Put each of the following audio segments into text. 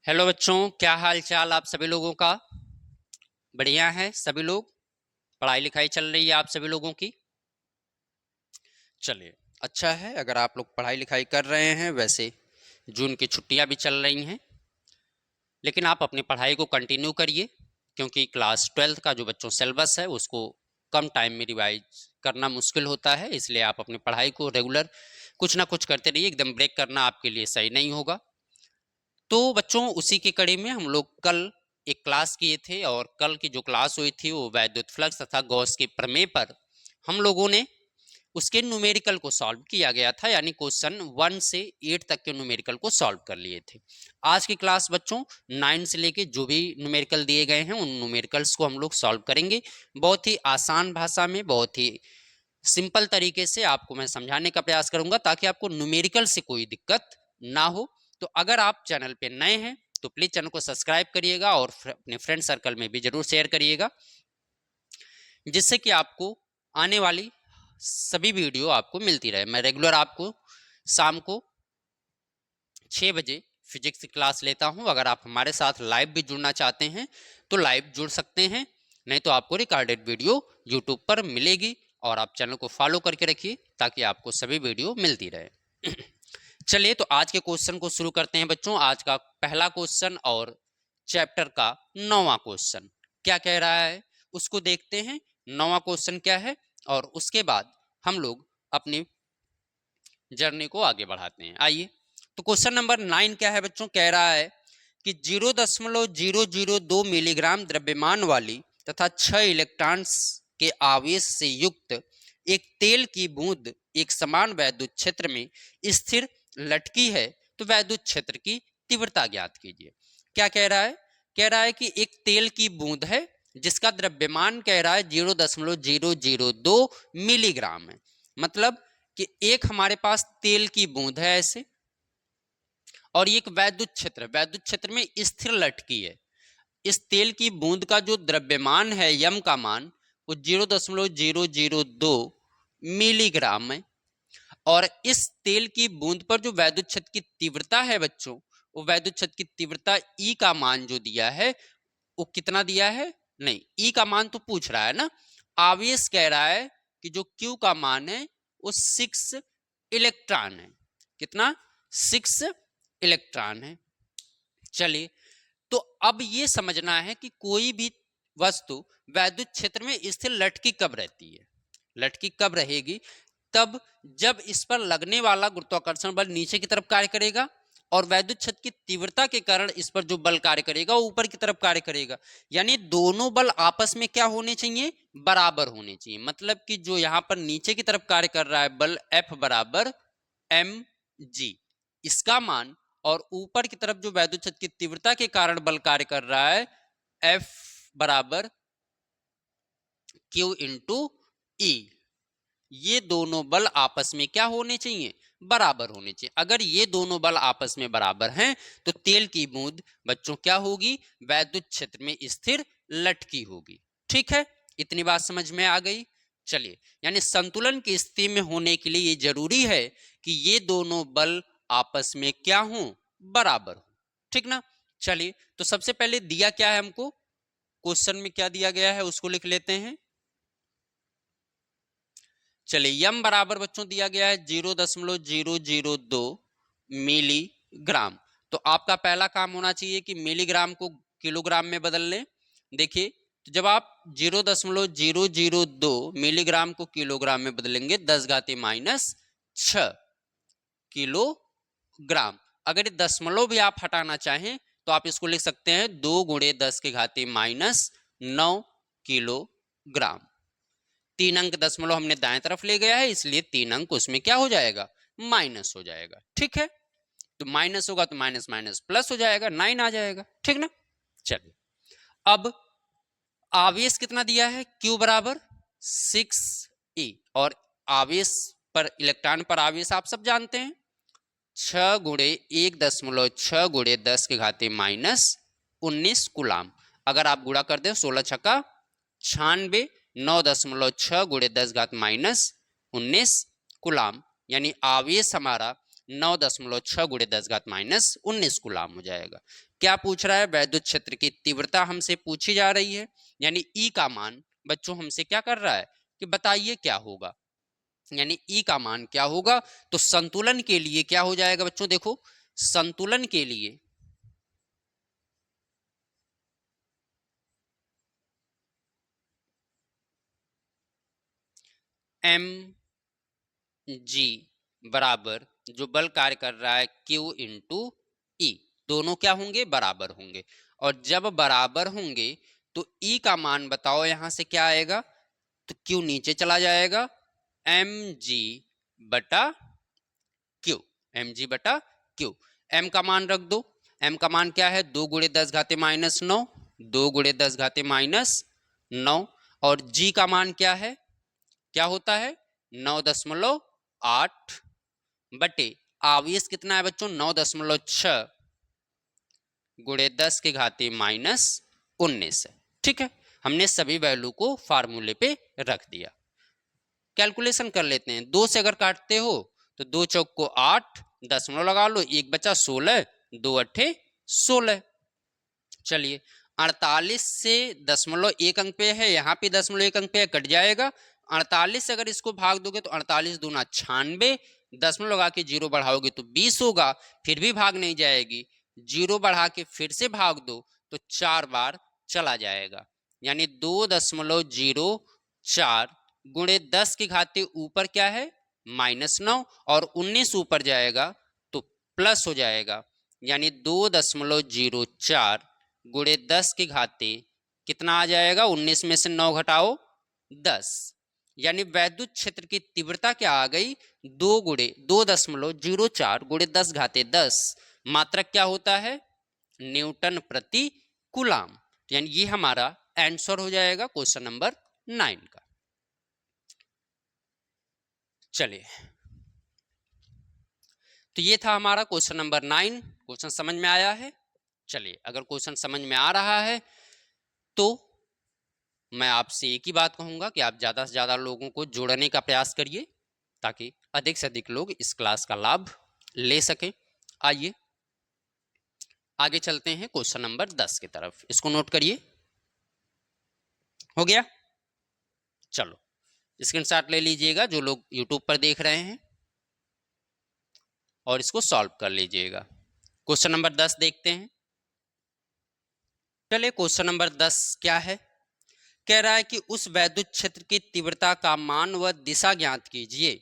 Hello बच्चों, क्या हाल चाल आप सभी लोगों का। बढ़िया है सभी लोग। पढ़ाई लिखाई चल रही है आप सभी लोगों की। चलिए, अच्छा है अगर आप लोग पढ़ाई लिखाई कर रहे हैं। वैसे जून की छुट्टियां भी चल रही हैं, लेकिन आप अपनी पढ़ाई को कंटिन्यू करिए, क्योंकि क्लास 12th का जो बच्चों सिलेबस है उसको कम टाइम में रिवाइज करना मुश्किल होता है। इसलिए आप अपनी पढ़ाई को रेगुलर कुछ ना कुछ करते रहिए। एकदम ब्रेक करना आपके लिए सही नहीं होगा। तो बच्चों, उसी की कड़ी में हम लोग कल एक क्लास किए थे, और कल की जो क्लास हुई थी वो वैद्युत फ्लक्स तथा गॉस के प्रमेय पर हम लोगों ने उसके न्यूमेरिकल को सॉल्व किया गया था। यानी क्वेश्चन 1 से 8 तक के न्यूमेरिकल को सॉल्व कर लिए थे। आज की क्लास बच्चों 9 से लेके जो भी न्यूमेरिकल दिए गए हैं उन न्यूमेरिकल्स को हम लोग सॉल्व करेंगे। बहुत ही आसान भाषा में, बहुत ही सिंपल तरीके से आपको मैं समझाने का प्रयास करूंगा, ताकि आपको न्यूमेरिकल से कोई दिक्कत ना हो। तो अगर आप चैनल पे नए हैं तो प्लीज चैनल को सब्सक्राइब करिएगा, और अपने फ्रेंड सर्कल में भी जरूर शेयर करिएगा, जिससे कि आपको आने वाली सभी वीडियो आपको मिलती रहे। मैं रेगुलर आपको शाम को 6 बजे फिजिक्स की क्लास लेता हूं। अगर आप हमारे साथ लाइव भी जुड़ना चाहते हैं तो लाइव जुड़ सकते हैं, नहीं तो आपको रिकॉर्डेड वीडियो यूट्यूब पर मिलेगी। और आप चैनल को फॉलो करके रखिए ताकि आपको सभी वीडियो मिलती रहे। चलिए, तो आज के क्वेश्चन को शुरू करते हैं बच्चों। आज का पहला क्वेश्चन और चैप्टर का 9वां क्वेश्चन क्या कह रहा है उसको देखते हैं। 9वां क्वेश्चन क्या है, और उसके बाद हम लोग अपनी जर्नी को आगे बढ़ाते हैं। आइए, तो क्वेश्चन नंबर 9 क्या है बच्चों, कह रहा है कि 0.002 मिलीग्राम द्रव्यमान वाली तथा 6 इलेक्ट्रॉन्स के आवेश से युक्त एक तेल की बूंद एक समान वैद्युत क्षेत्र में स्थिर लटकी है, तो वैद्युत क्षेत्र की तीव्रता ज्ञात कीजिए। क्या कह रहा है, कह रहा है कि एक तेल की बूंद है जिसका द्रव्यमान कह रहा है 0.002 मिलीग्राम है। मतलब कि एक हमारे पास तेल की बूंद है ऐसे, और एक वैद्युत क्षेत्र में स्थिर लटकी है। इस तेल की बूंद का जो द्रव्यमान है यम का मान वो 0.002 मिलीग्राम है, और इस तेल की बूंद पर जो वैद्युत क्षेत्र की तीव्रता है बच्चों, वो वैद्युत क्षेत्र की तीव्रता ई का मान जो दिया है वो कितना दिया है, नहीं ई का मान तो पूछ रहा है ना, आवेश कह रहा है कि जो क्यू का मान है वो 6 इलेक्ट्रॉन है। कितना, 6 इलेक्ट्रॉन है। चलिए, तो अब ये समझना है कि कोई भी वस्तु वैद्युत क्षेत्र में स्थिर लटकी कब रहती है। लटकी कब रहेगी, तब जब इस पर लगने वाला गुरुत्वाकर्षण बल नीचे की तरफ कार्य करेगा, और वैद्युत क्षेत्र की तीव्रता के कारण इस पर जो बल कार्य करेगा वो ऊपर की तरफ कार्य करेगा। यानी दोनों बल आपस में क्या होने चाहिए, बराबर होने चाहिए। मतलब कि जो यहां पर नीचे की तरफ कार्य कर रहा है बल F बराबर mg, इसका मान, और ऊपर की तरफ जो वैद्युत क्षेत्र की तीव्रता के कारण बल कार्य कर रहा है F बराबर Q इंटू ई, ये दोनों बल आपस में क्या होने चाहिए, बराबर होने चाहिए। अगर ये दोनों बल आपस में बराबर हैं तो तेल की बूंद बच्चों क्या होगी, वैद्युत क्षेत्र में स्थिर लटकी होगी। ठीक है, इतनी बात समझ में आ गई। चलिए, यानी संतुलन की स्थिति में होने के लिए ये जरूरी है कि ये दोनों बल आपस में क्या हो, बराबर हो। ठीक ना। चलिए, तो सबसे पहले दिया क्या है हमको, क्वेश्चन में क्या दिया गया है उसको लिख लेते हैं। चलिए, यम बराबर बच्चों दिया गया है 0.002 मिलीग्राम। तो आपका पहला काम होना चाहिए कि मिलीग्राम को किलोग्राम में बदल लें। देखिए, तो जब आप 0.002 मिलीग्राम को किलोग्राम में बदलेंगे 10⁻⁻6 किलोग्राम। अगर ये दशमलव भी आप हटाना चाहें तो आप इसको लिख सकते हैं 2×10⁻⁹ किलोग्राम। 3 अंक दशमलव हमने दाएं तरफ ले गया है, इसलिए 3 अंक उसमें क्या हो जाएगा, माइनस हो जाएगा। ठीक है, तो माइनस होगा तो माइनस माइनस प्लस हो जाएगा, 9 आ जाएगा। ठीक ना। चलिए, अब आवेश कितना दिया है, Q बराबर 6e, और आवेश पर, इलेक्ट्रॉन पर आवेश आप सब जानते हैं 6×1.10⁻⁻19 कूलाम। अगर आप गुणा कर दें 16 छक्का 96, 9.6 × 10⁻⁻19 कूलाम, यानी आवेश हमारा 9.6 गुणे 10 घात माइनस 19 कूलाम हो जाएगा। क्या पूछ रहा है? वैद्युत क्षेत्र की तीव्रता हमसे पूछी जा रही है, यानी ई का मान बच्चों हमसे क्या कर रहा है कि बताइए क्या होगा, यानी ई का मान क्या होगा। तो संतुलन के लिए क्या हो जाएगा बच्चों, देखो संतुलन के लिए एम जी बराबर जो बल कार्य कर रहा है Q इंटू ई, दोनों क्या होंगे? बराबर होंगे। और जब बराबर होंगे तो ई का मान बताओ यहां से क्या आएगा, तो Q नीचे चला जाएगा, एम जी बटा क्यू, एम जी बटा क्यू। एम का मान रख दो, एम का मान क्या है? 2 गुणे 10 घाते माइनस 9, 2 गुणे 10 घाते माइनस 9। और जी का मान क्या है? क्या होता है? 9.8 बटे आवेश कितना है बच्चों? 9.6 गुणे 10 के घाते माइनस 19 है। ठीक है, हमने सभी वैल्यू को फार्मूले पे रख दिया। कैलकुलेशन कर लेते हैं। 2 से अगर काटते हो तो 2 चौक को 8, दशमलव लगा लो, एक बचा 16, 2 अट्ठे 16। चलिए 48 से दशमलव एक अंक पे है, यहाँ पे दशमलव एक अंक पे है, कट जाएगा। 48 से अगर इसको भाग दोगे तो 48 दूना 96, दशमलव लगा के जीरो बढ़ाओगे तो 20 होगा, फिर भी भाग नहीं जाएगी। जीरो बढ़ा के फिर से भाग दो तो 4 बार चला जाएगा, यानी 2.04 गुणे 10 के घाते ऊपर क्या है? -9, और 19 ऊपर जाएगा तो प्लस हो जाएगा, यानी 2.04 गुणे 10 के घाते कितना आ जाएगा? 19 में से 9 घटाओ 10, यानी वैद्युत क्षेत्र की तीव्रता क्या आ गई? 2.04 गुणे 10 घाते 10, मात्रक क्या होता है? न्यूटन प्रति कूलाम। यानी ये हमारा आंसर हो जाएगा क्वेश्चन नंबर 9 का। चलिए, तो ये था हमारा क्वेश्चन नंबर 9। क्वेश्चन समझ में आया है? चलिए, अगर क्वेश्चन समझ में आ रहा है तो मैं आपसे एक ही बात कहूंगा कि आप ज़्यादा से ज़्यादा लोगों को जोड़ने का प्रयास करिए ताकि अधिक से अधिक लोग इस क्लास का लाभ ले सकें। आइए आगे चलते हैं क्वेश्चन नंबर 10 की तरफ। इसको नोट करिए। हो गया? चलो स्क्रीनशॉट ले लीजिएगा जो लोग यूट्यूब पर देख रहे हैं, और इसको सॉल्व कर लीजिएगा। क्वेश्चन नंबर 10 देखते हैं। चलिए, क्वेश्चन नंबर 10 क्या है? कह रहा है कि उस वैद्युत क्षेत्र की तीव्रता का मान व दिशा ज्ञात कीजिए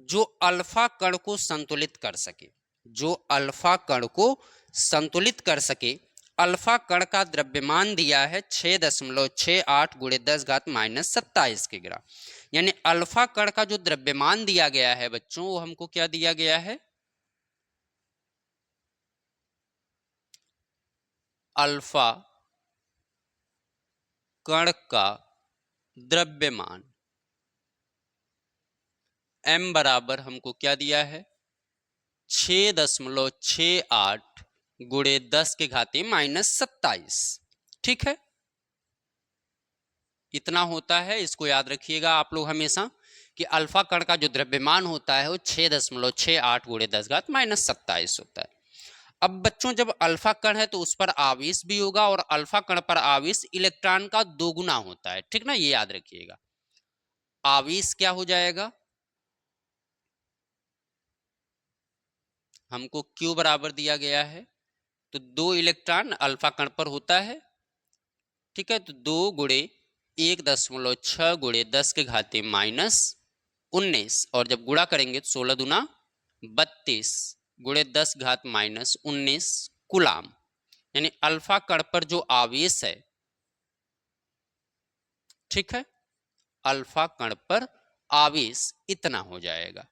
जो अल्फा कण को संतुलित कर सके, जो अल्फा कण को संतुलित कर सके। अल्फा कण का द्रव्यमान दिया है 6.68 गुणे 10 घात माइनस 27 के ग्राम। यानी अल्फा कण का जो द्रव्यमान दिया गया है बच्चों, वो हमको क्या दिया गया है? अल्फा कण का द्रव्यमान m बराबर हमको क्या दिया है? 6.68 गुणे 10 के घाते माइनस 27। ठीक है, इतना होता है। इसको याद रखिएगा आप लोग हमेशा कि अल्फा कण का जो द्रव्यमान होता है वो 6.68 गुणे 10 घात माइनस 27 होता है। अब बच्चों, जब अल्फा कण है तो उस पर आवेश भी होगा, और अल्फा कण पर आवेश इलेक्ट्रॉन का दोगुना होता है। ठीक ना, ये याद रखिएगा। आवेश क्या हो जाएगा? हमको Q बराबर दिया गया है, तो 2 इलेक्ट्रॉन अल्फा कण पर होता है। ठीक है, तो 2 गुणे 1.6 गुणे 10 के घाते माइनस 19, और जब गुणा करेंगे तो 16 दूना 32 गुणे 10 घात माइनस 19 कूलाम। यानी अल्फा कण पर जो आवेश है, ठीक है, अल्फा कण पर आवेश इतना हो जाएगा।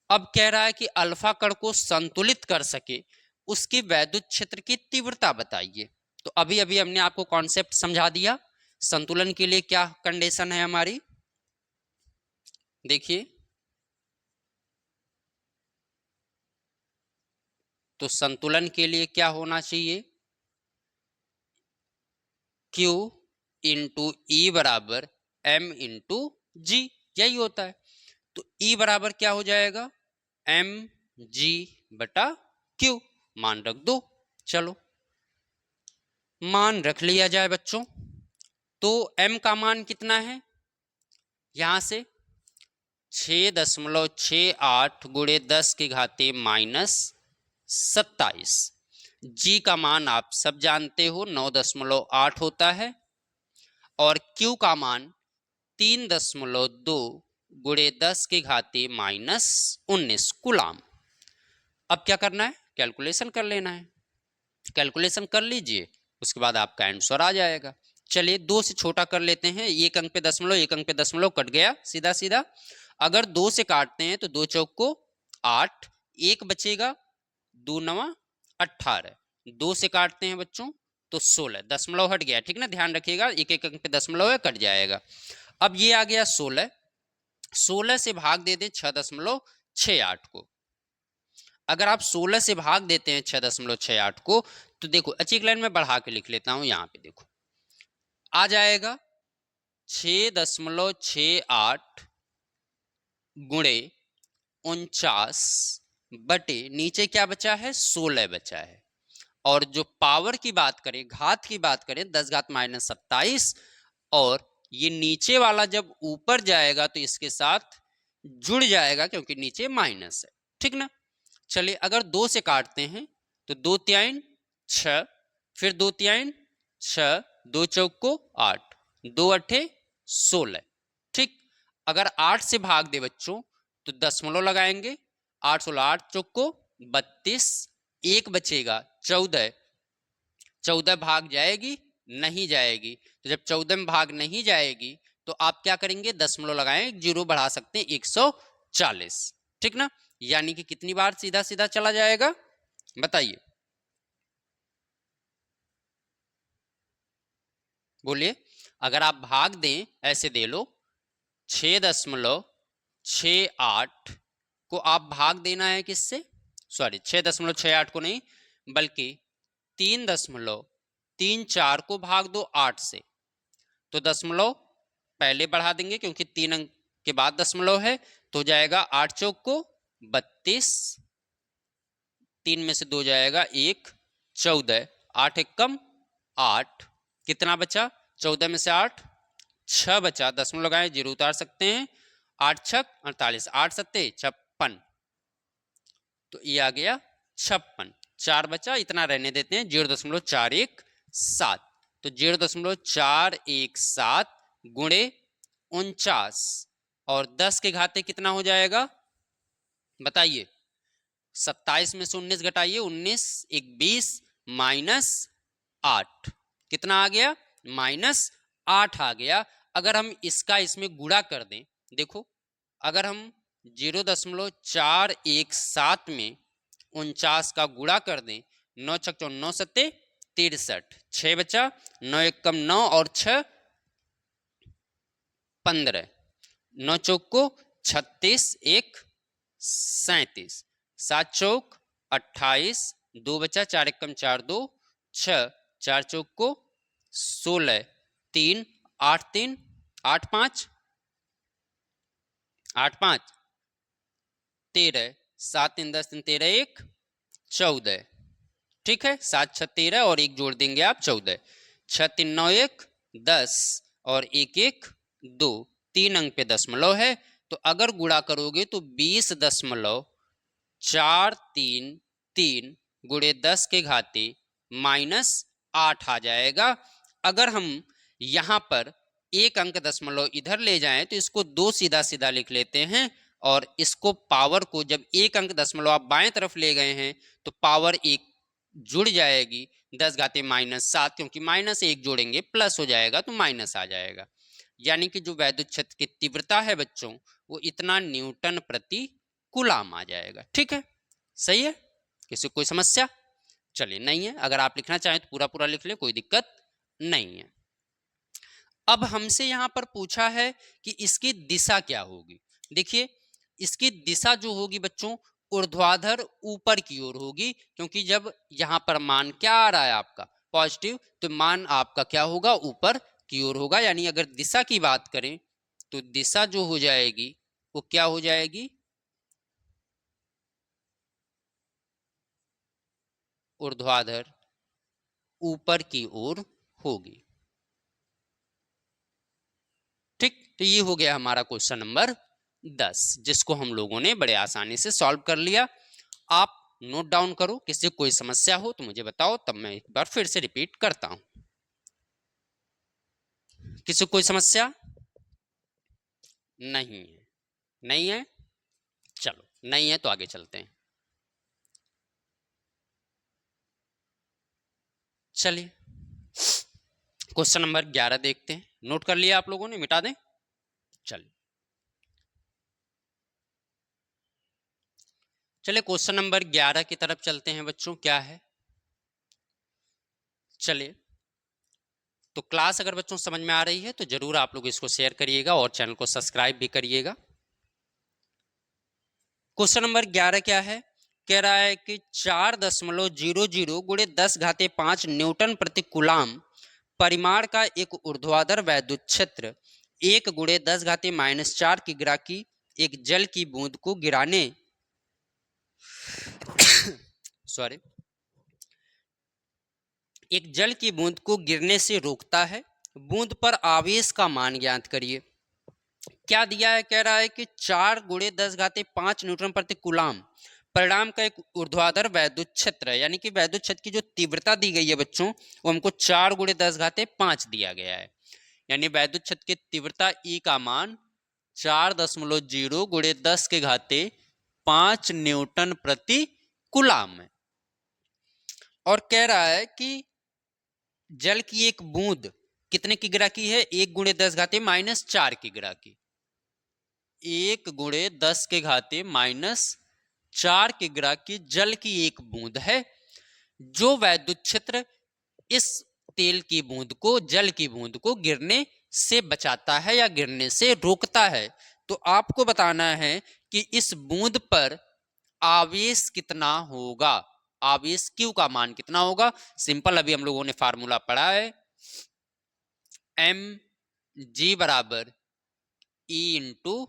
अब कह रहा है कि अल्फा कण को संतुलित कर सके उसकी वैद्युत क्षेत्र की तीव्रता बताइए। तो अभी अभी हमने आपको कॉन्सेप्ट समझा दिया। संतुलन के लिए क्या कंडीशन है हमारी? देखिए, तो संतुलन के लिए क्या होना चाहिए? Q इंटू ई बराबर M इंटू जी, यही होता है। तो E बराबर क्या हो जाएगा? mg/q मान रख दो। चलो मान रख लिया जाए बच्चों, तो m का मान कितना है, यहां से 6.68 गुणे 10 की घाते -27। जी का मान आप सब जानते हो 9.8 होता है, और Q का मान 3.2 गुणे 10 की घाते -19 कूलाम। अब क्या करना है, कैलकुलेशन कर लेना है। कैलकुलेशन कर लीजिए, उसके बाद आपका आंसर आ जाएगा। चलिए 2 से छोटा कर लेते हैं, एक अंक पे दशमलव, एक अंक पे दशमलव कट गया सीधा सीधा। अगर 2 से काटते हैं तो 2 चौक को 8, एक बचेगा, 2 नवा 18। 2 से काटते हैं बच्चों तो 16, दशमलव हट गया, ठीक ना, ध्यान रखिएगा, एक एक अंक पे दशमलव है, कट जाएगा। अब ये आ गया 16, 16 से भाग दे दें 6.68 को। अगर आप 16 से भाग देते हैं 6.68 को, तो देखो अच्छी एक लाइन में बढ़ा के लिख लेता हूं, यहां पे देखो आ जाएगा 6.68 गुणे 49 बटे नीचे क्या बचा है, 16 बचा है। और जो पावर की बात करें, घात की बात करें, 10 घात -27, और ये नीचे वाला जब ऊपर जाएगा तो इसके साथ जुड़ जाएगा क्योंकि नीचे माइनस है, ठीक ना। चलिए अगर 2 से काटते हैं तो 2 तिहाई 6, फिर 2 तिहाई 6, 2 चौक को 8, 2 अट्ठे 16, ठीक। अगर 8 से भाग दे बच्चों तो दशमलव लगाएंगे, 8 16 8 चौक को 32, एक बचेगा 14, 14 भाग जाएगी नहीं जाएगी, तो जब 14 में भाग नहीं जाएगी तो आप क्या करेंगे, दशमलव लगाएं, जीरो बढ़ा सकते हैं 140, ठीक ना। यानी कि कितनी बार सीधा सीधा चला जाएगा, बताइए, बोलिए। अगर आप भाग दें, ऐसे दे लो, 6.68 को आप भाग देना है किससे, सॉरी 6.68 को नहीं, बल्कि 3.34 को भाग दो 8 से, तो दशमलव पहले बढ़ा देंगे क्योंकि 3 अंक के बाद दशमलव है, तो जाएगा 8 चौक को 32, 3 में से 2 जाएगा 1, 14, 8 एक कम 8, कितना बचा, 14 में से 8 6 बचा, दशमलव लगाए, जीरो उतार सकते हैं, 8 छक 48, 8 सत्ते 56, तो ये आ गया 56, 4 बचा, इतना रहने देते हैं, 0.417, तो 0.417 गुणे 49, और 10 के घाते कितना हो जाएगा, बताइए। 27 में से 19 घटाइए, 19 एक 20 -8, कितना आ गया, -8 आ गया। अगर हम इसका इसमें गुणा कर दें, देखो अगर हम 0.417 में 49 का गुणा कर दें, 9 छक 9 सत्ते 63, 6 बचा, 9 एक कम 9 और 6 15, 9 चौक को 36, 1 37, 7 चौक 28, 2 बचा, 4 एक कम 4 2 6, 4 चौक को 16, 3 8 3 8 5 8 5 13, 7 3 10 3 13 1 14, ठीक है, 7 6 13 और एक जोड़ देंगे आप 14, 6 3 9 1 10 और 1 1 2, 3 अंक पे दशमलव है, तो अगर गुणा करोगे तो 20.433 गुणे 10 के घाते -8 आ जाएगा। अगर हम यहां पर एक अंक दशमलव इधर ले जाएं तो इसको 2 सीधा सीधा लिख लेते हैं, और इसको पावर को जब एक अंक दशमलव आप बाएं तरफ ले गए हैं तो पावर एक जुड़ जाएगी, 10 घाते -7, क्योंकि -1 जोड़ेंगे प्लस हो जाएगा तो माइनस आ जाएगा। यानी कि जो वैद्युत क्षेत्र की तीव्रता है बच्चों, वो इतना न्यूटन प्रति कूलाम आ जाएगा, ठीक है, सही है, किसी कोई समस्या, चलिए नहीं है, अगर आप लिखना चाहें तो पूरा पूरा लिख लें, कोई दिक्कत नहीं है। अब हमसे यहां पर पूछा है कि इसकी दिशा क्या होगी। देखिए इसकी दिशा जो होगी बच्चों, ऊर्ध्वाधर ऊपर की ओर होगी, क्योंकि जब यहां पर मान क्या आ रहा है आपका पॉजिटिव, तो मान आपका क्या होगा, ऊपर की ओर होगा। यानी अगर दिशा की बात करें तो दिशा जो हो जाएगी वो क्या हो जाएगी, ऊर्ध्वाधर ऊपर की ओर होगी। ठीक, तो ये हो गया हमारा क्वेश्चन नंबर 10, जिसको हम लोगों ने बड़े आसानी से सॉल्व कर लिया। आप नोट डाउन करो, किसी को कोई समस्या हो तो मुझे बताओ, तब मैं एक बार फिर से रिपीट करता हूं। किसी को कोई समस्या नहीं है? नहीं है, चलो नहीं है तो आगे चलते हैं। चलिए क्वेश्चन नंबर 11 देखते हैं। नोट कर लिया आप लोगों ने? मिटा दें? चलिए चलिए क्वेश्चन नंबर 11 की तरफ चलते हैं बच्चों। क्या है, चलिए। तो क्लास अगर बच्चों समझ में आ रही है तो जरूर आप लोग इसको शेयर करिएगा और चैनल को सब्सक्राइब भी करिएगा। क्वेश्चन नंबर 11 क्या है, कह रहा है कि 4.00 गुणे 10⁵ न्यूटन प्रति कूलाम परिमाण का एक ऊर्ध्वाधर वैद्युत क्षेत्र 1 गुणे 10⁻⁻4 की ग्राकी एक जल की बूंद को गिराने सॉरी एक जल की बूंद को गिरने से रोकता है। बूंद पर आवेश का मान ज्ञात करिए। क्या दिया है, कह रहा है कि 4 गुणे 10⁵5 न्यूटन प्रति कूलाम परिणाम का एक ऊर्ध्वाधर वैद्युत क्षेत्र है, यानी कि वैद्युत क्षेत्र की जो तीव्रता दी गई है बच्चों, वो हमको 4 गुणे 10⁵5 दिया गया है। यानी वैद्युत क्षेत्र की तीव्रता ई का मान 4.0 गुणे 10⁵5 न्यूटन प्रति कूलाम है। और कह रहा है कि जल की एक बूंद कितने की ग्राकी है, 1 गुणे 10⁻⁻4 की ग्राकी। 1 गुणे 10⁻⁻4 की ग्राकी जल की एक बूंद है, जो वैद्युत क्षेत्र इस तेल की बूंद को, जल की बूंद को गिरने से बचाता है या गिरने से रोकता है। तो आपको बताना है कि इस बूंद पर आवेश कितना होगा, आवेश Q का मान कितना होगा। सिंपल, अभी हम लोगों ने फार्मूला पढ़ा है, mg बराबर E इंटू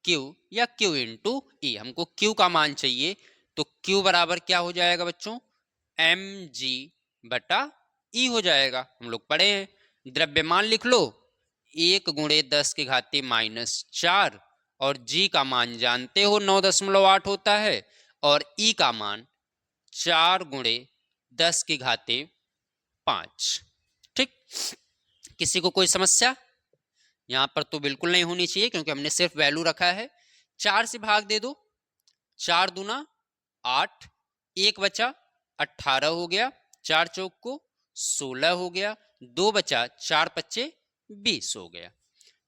क्यू या Q इंटू ई। हमको Q का मान चाहिए, तो Q बराबर क्या हो जाएगा बच्चों, mg बटा E हो जाएगा। हम लोग पढ़े हैं, द्रव्यमान लिख लो 1 गुणे 10⁻⁻4 और G का मान जानते हो 9.8 होता है, और E का मान 4 गुणे 10⁵5। ठीक, किसी को कोई समस्या? यहां पर तो बिल्कुल नहीं होनी चाहिए, क्योंकि हमने सिर्फ वैल्यू रखा है। 4 से भाग दे दो, 4 दूना 8, 1 बचा 18 हो गया, 4 चौक को 16 हो गया, 2 बचा, 4 पच्चे 20 हो गया।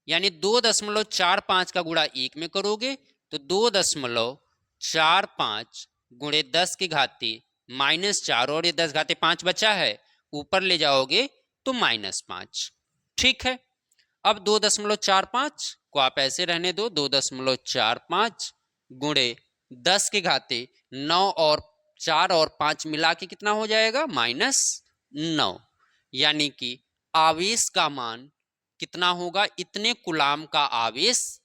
यानी 2.45 का गुणा 1 में करोगे तो 2.45 गुणे 10⁻⁻4, और ये 10⁻5 बचा है, ऊपर ले जाओगे तो -5। ठीक है, अब 2.45 को आप ऐसे रहने दो, 2.45 गुणे 10⁻9 और 4 और 5 मिला के कितना हो जाएगा, -9। यानी कि आवेश का मान कितना होगा, इतने कूलाम का आवेश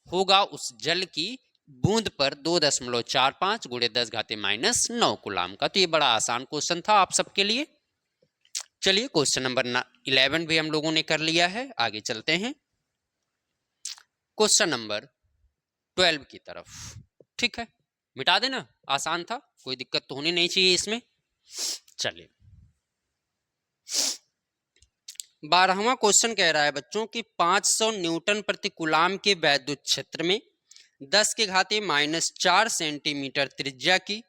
होगा उस जल की बूंद पर 2.45 गुणे 10⁻⁻9 कूलाम का। तो ये बड़ा आसान क्वेश्चन था आप सबके लिए। चलिए क्वेश्चन नंबर 11 भी हम लोगों ने कर लिया है, आगे चलते हैं क्वेश्चन नंबर 12 की तरफ। ठीक है, मिटा देना, आसान था, कोई दिक्कत तो होनी नहीं चाहिए इसमें। चलिए 12वां क्वेश्चन कह रहा है बच्चों कि 500 न्यूटन प्रति कूलाम के वैद्युत क्षेत्र में 10⁻⁻4 सेंटीमीटर त्रिज्या की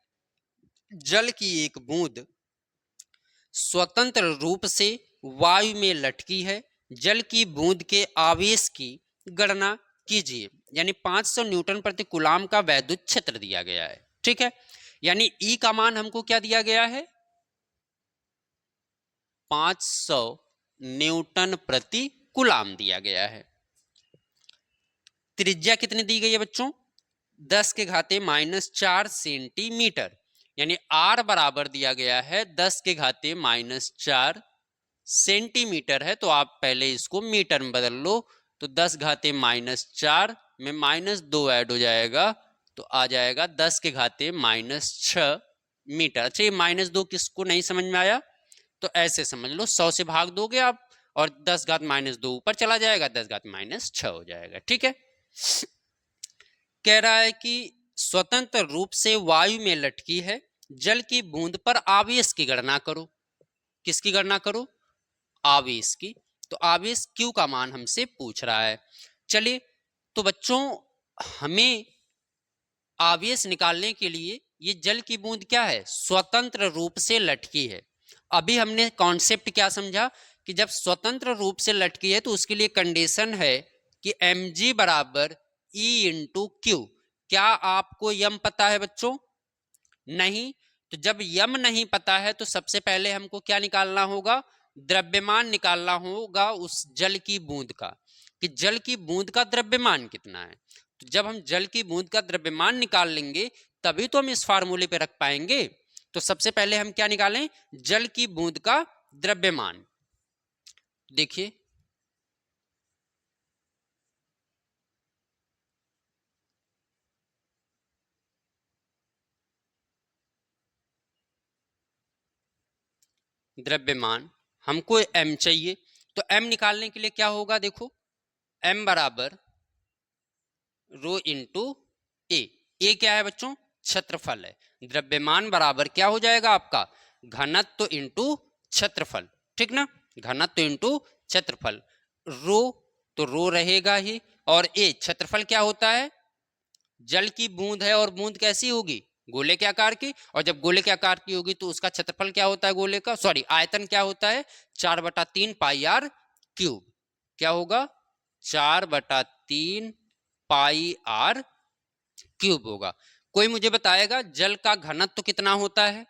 जल की एक बूंद स्वतंत्र रूप से वायु में लटकी है। जल की बूंद के आवेश की गणना कीजिए। यानी 500 न्यूटन प्रति कूलाम का वैद्युत क्षेत्र दिया गया है। ठीक है, यानी E का मान हमको क्या दिया गया है, 500 न्यूटन प्रति कूलाम दिया गया है। त्रिज्या कितनी दी गई है बच्चों, 10⁻⁻4 सेंटीमीटर, यानी R बराबर दिया गया है 10⁻⁻4 सेंटीमीटर है। तो आप पहले इसको मीटर में बदल लो, तो 10⁻⁻4 में -2 ऐड हो जाएगा, तो आ जाएगा 10⁻6 मीटर। अच्छा, ये -2 किसको नहीं समझ में आया तो ऐसे समझ लो, 100 से भाग दोगे आप और 10 घात -2 ऊपर चला जाएगा, 10 घात -6 हो जाएगा। ठीक है। कह रहा है कि स्वतंत्र रूप से वायु में लटकी है जल की बूंद पर आवेश की गणना करो। किसकी गणना करो? आवेश की। तो आवेश Q का मान हमसे पूछ रहा है। चलिए, तो बच्चों हमें आवेश निकालने के लिए ये जल की बूंद क्या है? स्वतंत्र रूप से लटकी है। अभी हमने कॉन्सेप्ट क्या समझा कि जब स्वतंत्र रूप से लटकी है तो उसके लिए कंडीशन है कि mg बराबर E इंटू क्यू। क्या आपको यम पता है बच्चों? नहीं। तो जब यम नहीं पता है तो सबसे पहले हमको क्या निकालना होगा? द्रव्यमान निकालना होगा उस जल की बूंद का, कि जल की बूंद का द्रव्यमान कितना है। तो जब हम जल की बूंद का द्रव्यमान निकाल लेंगे तभी तो हम इस फार्मूले पे रख पाएंगे। तो सबसे पहले हम क्या निकालें? जल की बूंद का द्रव्यमान। देखिए, द्रव्यमान हमको m चाहिए, तो m निकालने के लिए क्या होगा? देखो, m बराबर रो इंटू ए। ए क्या है बच्चों? क्षेत्रफल है। द्रव्यमान बराबर क्या हो जाएगा आपका? घनत्व इंटू क्षेत्रफल। ठीक ना? घनत्व इंटू क्षेत्रफल। रो तो रो रहेगा ही, और ए क्षेत्रफल क्या होता है? जल की बूंद है और बूंद कैसी होगी? गोले के आकार की। और जब गोले के आकार की होगी तो उसका क्षेत्रफल क्या होता है? गोले का, सॉरी, आयतन क्या होता है? 4/3 पाई आर क्यूब। क्या होगा? 4/3 पाई आर क्यूब होगा। कोई मुझे बताएगा जल का घनत्व कितना होता है?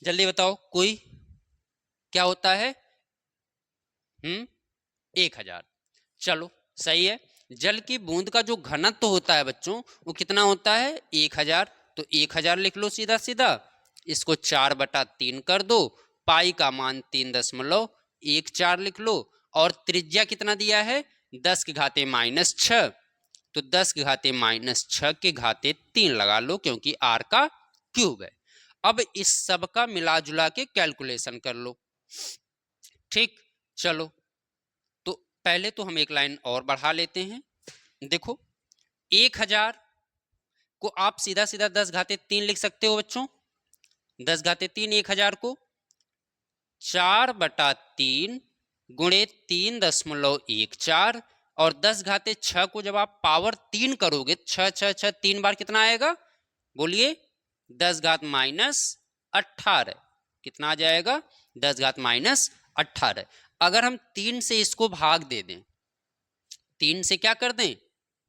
जल्दी बताओ कोई, क्या होता है? 1000। चलो सही है। जल की बूंद का जो घनत्व होता है बच्चों वो कितना होता है? 1000। तो 1000 लिख लो सीधा सीधा, इसको 4/3 कर दो, पाई का मान 3.14 लिख लो, और त्रिज्या कितना दिया है? 10 की घाते -6। तो 10 की घाते -6 के घाते 3 लगा लो, क्योंकि आर का क्यूब है। अब इस सब का मिला जुला के कैलकुलेशन कर लो। ठीक, चलो, तो पहले तो हम एक लाइन और बढ़ा लेते हैं। देखो, 1000 को आप सीधा सीधा 10 घाते 3 लिख सकते हो बच्चों। 10 घाते 3 1000 को 4/3 गुणे 3.14, और 10 घाते 6 को जब आप पावर 3 करोगे, 6 6 6 3 बार कितना आएगा? बोलिए, 10 घात -18। कितना आ जाएगा? 10 घात -18। अगर हम 3 से इसको भाग दे दें, 3 से क्या कर दें?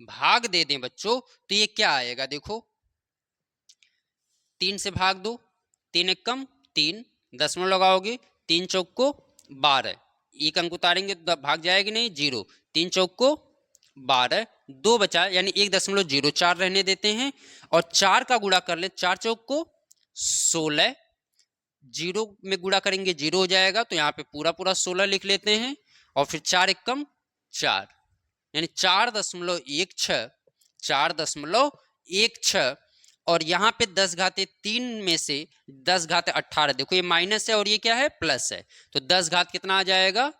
भाग दे दें बच्चों, तो ये क्या आएगा? देखो, 3 से भाग दो, 3 एकम 3, दशमलव लगाओगे, 3 चौक को 12, एक अंक उतारेंगे तो भाग जाएगी नहीं, 0, 3 चौक को 12, 2 बचा, यानी 1.04 रहने देते हैं, और 4 का गुणा कर ले, 4 चौक को 16, 0 में गुणा करेंगे 0 हो जाएगा, तो यहाँ पे पूरा पूरा 16 लिख लेते हैं, और फिर 4 एकम 4, यानी 4.16, 4.16, और यहाँ पे 10 घाते 3 में से 10 घाते 18, देखो ये माइनस है और ये क्या है? प्लस है, तो 10 घात कितना आ जाएगा?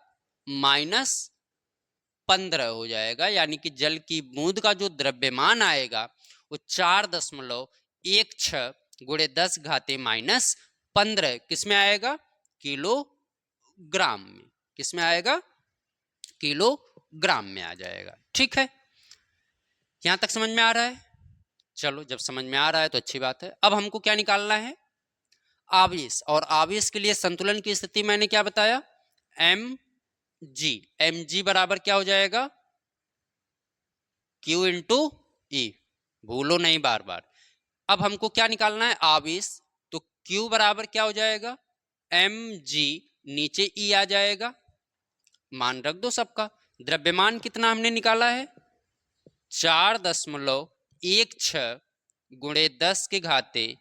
-15 हो जाएगा। यानी कि जल की बूंद का जो द्रव्यमान आएगा वो 4.16 गुणे 10 घाते -15 किसमें आएगा? किलोग्राम में। किसमें आएगा? किलोग्राम में आ जाएगा। ठीक है, यहां तक समझ में आ रहा है? चलो, जब समझ में आ रहा है तो अच्छी बात है। अब हमको क्या निकालना है? आवेश। और आवेश के लिए संतुलन की स्थिति मैंने क्या बताया? mg बराबर क्या हो जाएगा? q इंटू ई। भूलो नहीं बार बार। अब हमको क्या निकालना है? आवेश। तो q बराबर क्या हो जाएगा? mg, नीचे ई आ जाएगा, मान रख दो सबका। द्रव्यमान कितना हमने निकाला है? 4.16 गुणे 10 के घाते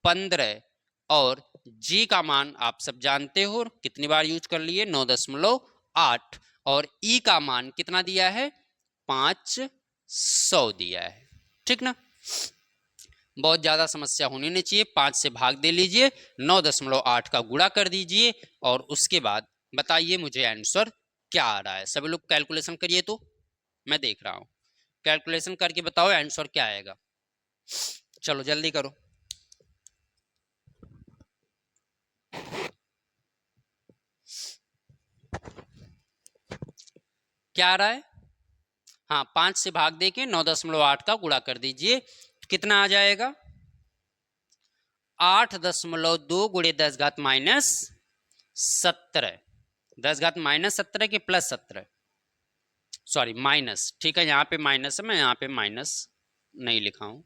15, और जी का मान आप सब जानते हो, कितनी बार यूज कर लिए? 9.8, और ई का मान कितना दिया है? 500 दिया है। ठीक ना? बहुत ज़्यादा समस्या होनी नहीं चाहिए। 5 से भाग दे लीजिए, 9.8 का गुणा कर दीजिए और उसके बाद बताइए मुझे आंसर क्या आ रहा है। सभी लोग कैलकुलेशन करिए, तो मैं देख रहा हूँ। कैलकुलेशन करके बताओ आंसर क्या आएगा। चलो जल्दी करो। क्या आ रहा है? हाँ, 5 से भाग दे के 9.8 का गुणा कर दीजिए, कितना आ जाएगा? 8.2 गुणे 10 घात माइनस 17, 10 घात माइनस 17 के प्लस 17, सॉरी माइनस, ठीक है, यहाँ पे माइनस है, मैं यहाँ पे माइनस नहीं लिखा हूं,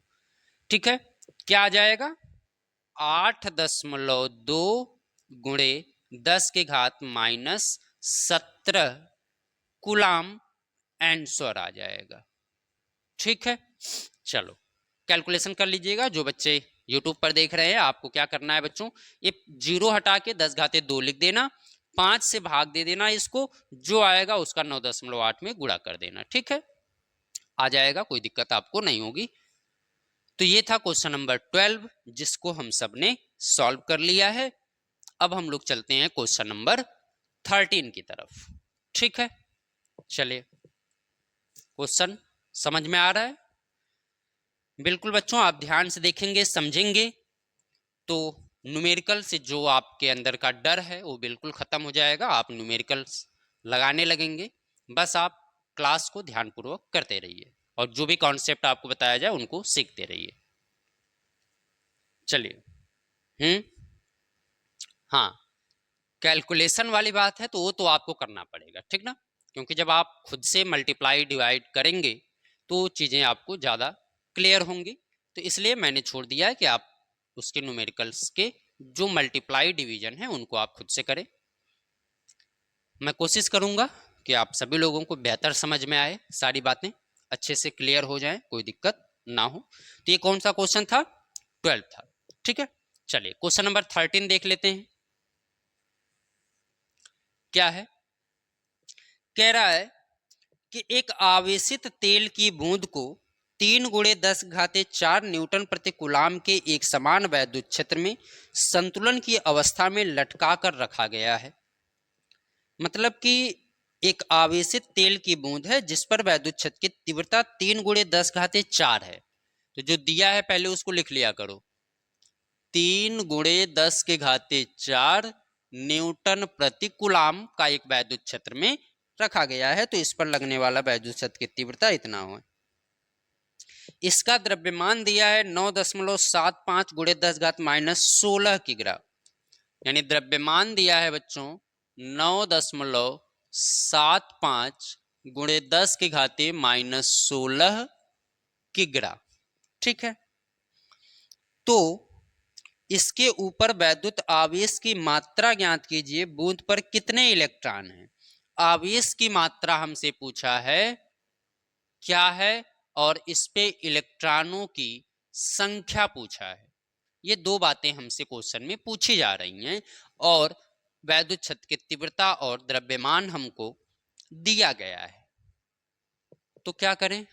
ठीक है। क्या आ जाएगा? 8.2 गुणे 10 के घात माइनस 17 कूलाम आंसर आ जाएगा, ठीक है। चलो कैलकुलेशन कर लीजिएगा। जो बच्चे यूट्यूब पर देख रहे हैं, आपको क्या करना है बच्चों, ये जीरो हटा के 10 घाते 2 लिख देना, 5 से भाग दे देना इसको, जो आएगा उसका 9.8 में गुणा कर देना, ठीक है, आ जाएगा, कोई दिक्कत आपको नहीं होगी। तो ये था क्वेश्चन नंबर 12, जिसको हम सब ने सॉल्व कर लिया है। अब हम लोग चलते हैं क्वेश्चन नंबर 13 की तरफ, ठीक है। चलिए, क्वेश्चन समझ में आ रहा है? बिल्कुल बच्चों, आप ध्यान से देखेंगे, समझेंगे तो न्यूमेरिकल से जो आपके अंदर का डर है वो बिल्कुल खत्म हो जाएगा। आप न्यूमेरिकल्स लगाने लगेंगे। बस आप क्लास को ध्यानपूर्वक करते रहिए और जो भी कॉन्सेप्ट आपको बताया जाए उनको सीखते रहिए। चलिए, हाँ, कैलकुलेशन वाली बात है तो वो तो आपको करना पड़ेगा, ठीक ना, क्योंकि जब आप खुद से मल्टीप्लाई डिवाइड करेंगे तो चीज़ें आपको ज़्यादा क्लियर होंगी। तो इसलिए मैंने छोड़ दिया है कि आप उसके न्यूमेरिकल्स के जो मल्टीप्लाई डिवीजन है उनको आप खुद से करें। मैं कोशिश करूंगा कि आप सभी लोगों को बेहतर समझ में आए, सारी बातें अच्छे से क्लियर हो जाएं, कोई दिक्कत ना हो। तो ये कौन सा क्वेश्चन था? 12 था, ठीक है। चलिए क्वेश्चन नंबर 13 देख लेते हैं। क्या है? कह रहा है कि एक आवेशित तेल की बूंद को 3 गुणे 10 घाते 4 न्यूटन प्रति कूलाम के एक समान वैद्युत क्षेत्र में संतुलन की अवस्था में लटका कर रखा गया है। मतलब कि एक आवेशित तेल की बूंद है जिस पर वैद्युत क्षेत्र की तीव्रता 3 गुणे 10 घाते 4 है। तो जो दिया है पहले उसको लिख लिया करो, 3 गुणे 10 के घाते 4 न्यूटन प्रति कूलाम का एक वैद्युत क्षेत्र में रखा गया है। तो इस पर लगने वाला वैद्युत क्षेत्र की तीव्रता इतना हो। इसका द्रव्यमान दिया है 9.75 गुणे 10 घात माइनस 16 किग्रा, यानी द्रव्यमान दिया है बच्चों 9.75 गुणे 10 के घाते माइनस 16 किग्रा, ठीक है। तो इसके ऊपर वैद्युत आवेश की मात्रा ज्ञात कीजिए, बूंद पर कितने इलेक्ट्रॉन हैं। आवेश की मात्रा हमसे पूछा है क्या है, और इस पे इलेक्ट्रॉनों की संख्या पूछा है। ये दो बातें हमसे क्वेश्चन में पूछी जा रही हैं और वैद्युत क्षेत्र की तीव्रता और द्रव्यमान हमको दिया गया है। तो क्या करें,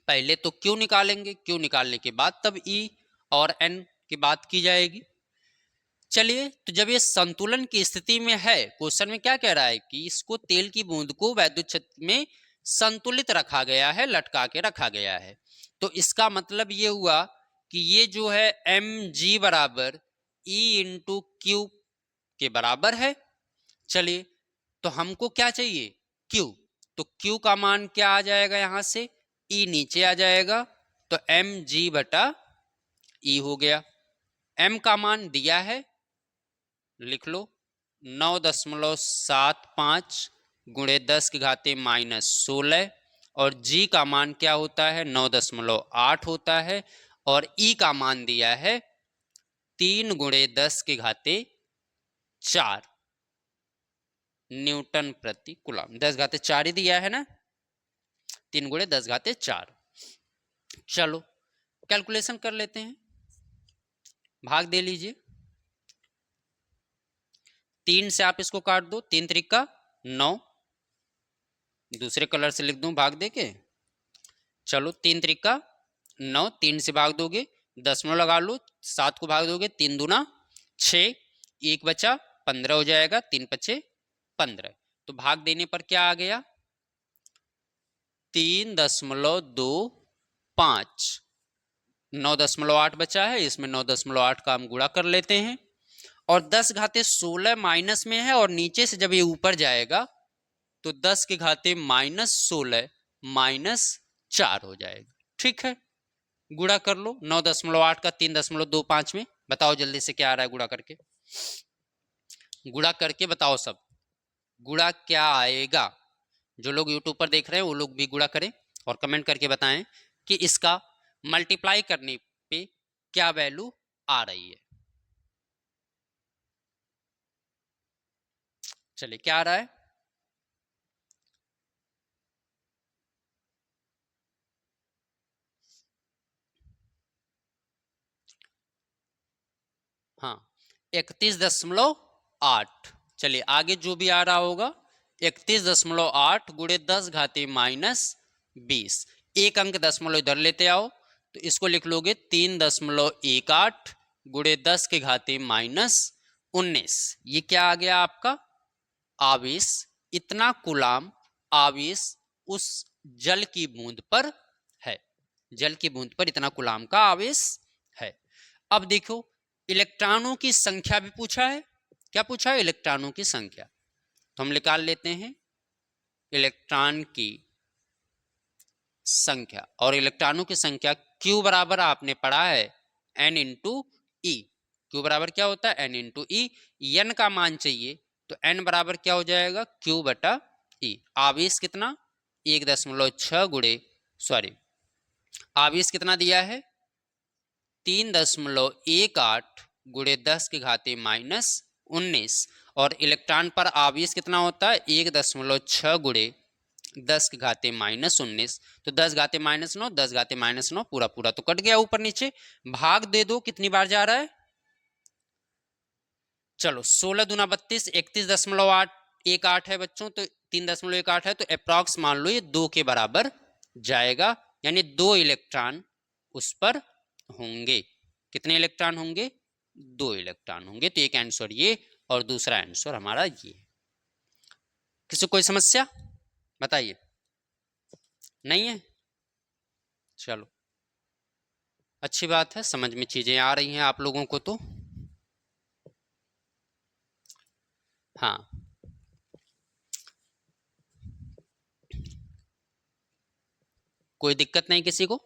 पहले तो क्यू निकालेंगे, क्यू निकालने के बाद तब ई और एन की बात की जाएगी। चलिए, तो जब ये संतुलन की स्थिति में है, क्वेश्चन में क्या कह रहा है कि इसको तेल की बूंद को वैद्युत क्षेत्र में संतुलित रखा गया है, लटका के रखा गया है। तो इसका मतलब ये हुआ कि ये जो है एम जी बराबर ई इंटू क्यू के बराबर है। चलिए, तो हमको क्या चाहिए? क्यू। तो क्यू का मान क्या आ जाएगा, यहां से ई नीचे आ जाएगा, तो एम जी बटा ई हो गया। एम का मान दिया है, लिख लो 9.75 गुणे 10 के घाते माइनस 16, और जी का मान क्या होता है? 9.8 होता है, और ई का मान दिया है 3 गुणे 10 के घाते 4 न्यूटन प्रति कूलम। 10 घाते 4 ही दिया है ना, 3 गुणे 10 घाते 4। चलो कैलकुलेशन कर लेते हैं, भाग दे लीजिए, 3 से आप इसको काट दो, 3 त्रिका 9, दूसरे कलर से लिख दूं भाग दे के। चलो 3 त्रिका 9, 3 से भाग दोगे दशमलव लगा लो, 7 को भाग दोगे 3 दूना 6, 1 बचा 15 हो जाएगा, 3 पचे 15। तो भाग देने पर क्या आ गया 3.25। 9.8 बचा है, इसमें 9.8 का हम गुणा कर लेते हैं। और 10 घाते 16 माइनस में है और नीचे से जब ये ऊपर जाएगा तो 10 के घाते -16 -4 हो जाएगा। ठीक है, गुणा कर लो 9.8 का 3.25 में। बताओ जल्दी से क्या आ रहा है, गुणा करके, गुणा करके बताओ सब, गुणा क्या आएगा। जो लोग यूट्यूब पर देख रहे हैं वो लोग भी गुणा करें और कमेंट करके बताएं कि इसका मल्टीप्लाई करने पे क्या वैल्यू आ रही है। चलिए क्या आ रहा है, हाँ 31.8। चलिए आगे जो भी आ रहा होगा 31.8 गुणे 10 घाते -20। एक अंक दशमलव इधर लेते आओ तो इसको लिख लोगे 3.18 गुणे 10 के घाते -19। ये क्या आ गया आपका आवेश। इतना कूलाम आवेश उस जल की बूंद पर है, जल की बूंद पर इतना कूलाम का आवेश है। अब देखो इलेक्ट्रॉनों की संख्या भी पूछा है। क्या पूछा है, इलेक्ट्रॉनों की संख्या। तो हम निकाल लेते हैं इलेक्ट्रॉन की संख्या। और इलेक्ट्रॉनों की संख्या Q बराबर आपने पढ़ा है N इंटू ई। Q बराबर क्या होता है N इंटू ई। N का मान चाहिए तो N बराबर क्या हो जाएगा Q बटा ई। आवेश कितना 1.6 गुणे आवेश कितना दिया है 3.18 गुणे 10 के घाते -19। और इलेक्ट्रॉन पर आवेश कितना होता है 1.6 गुणे 10 के घाते -19। तो 10 घाते -9, 10 घाते -9 पूरा पूरा तो कट गया ऊपर नीचे। भाग दे दो कितनी बार जा रहा है, चलो 16 दूना 32, 31.18 है बच्चों, तो 3.18 है तो अप्रॉक्स मान लो ये 2 के बराबर जाएगा, यानी 2 इलेक्ट्रॉन उस पर होंगे। कितने इलेक्ट्रॉन होंगे 2 इलेक्ट्रॉन होंगे। तो एक आंसर ये और दूसरा आंसर हमारा ये। किसी कोई समस्या बताइए, नहीं है, चलो अच्छी बात है, समझ में चीजें आ रही हैं आप लोगों को। तो हाँ कोई दिक्कत नहीं किसी को।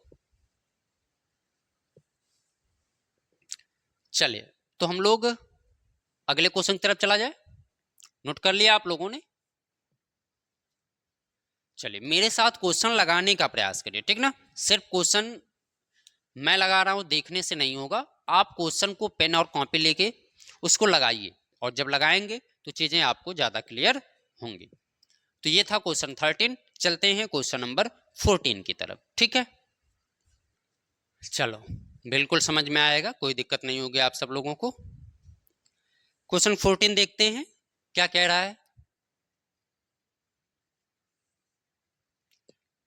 चलिए तो हम लोग अगले क्वेश्चन की तरफ चला जाए। नोट कर लिया आप लोगों ने। चलिए मेरे साथ क्वेश्चन लगाने का प्रयास करिए, ठीक ना। सिर्फ क्वेश्चन मैं लगा रहा हूं देखने से नहीं होगा, आप क्वेश्चन को पेन और कॉपी लेके उसको लगाइए, और जब लगाएंगे तो चीजें आपको ज्यादा क्लियर होंगी। तो ये था क्वेश्चन 13। चलते हैं क्वेश्चन नंबर 14 की तरफ, ठीक है। चलो बिल्कुल समझ में आएगा, कोई दिक्कत नहीं होगी आप सब लोगों को। क्वेश्चन 14 देखते हैं क्या कह रहा है।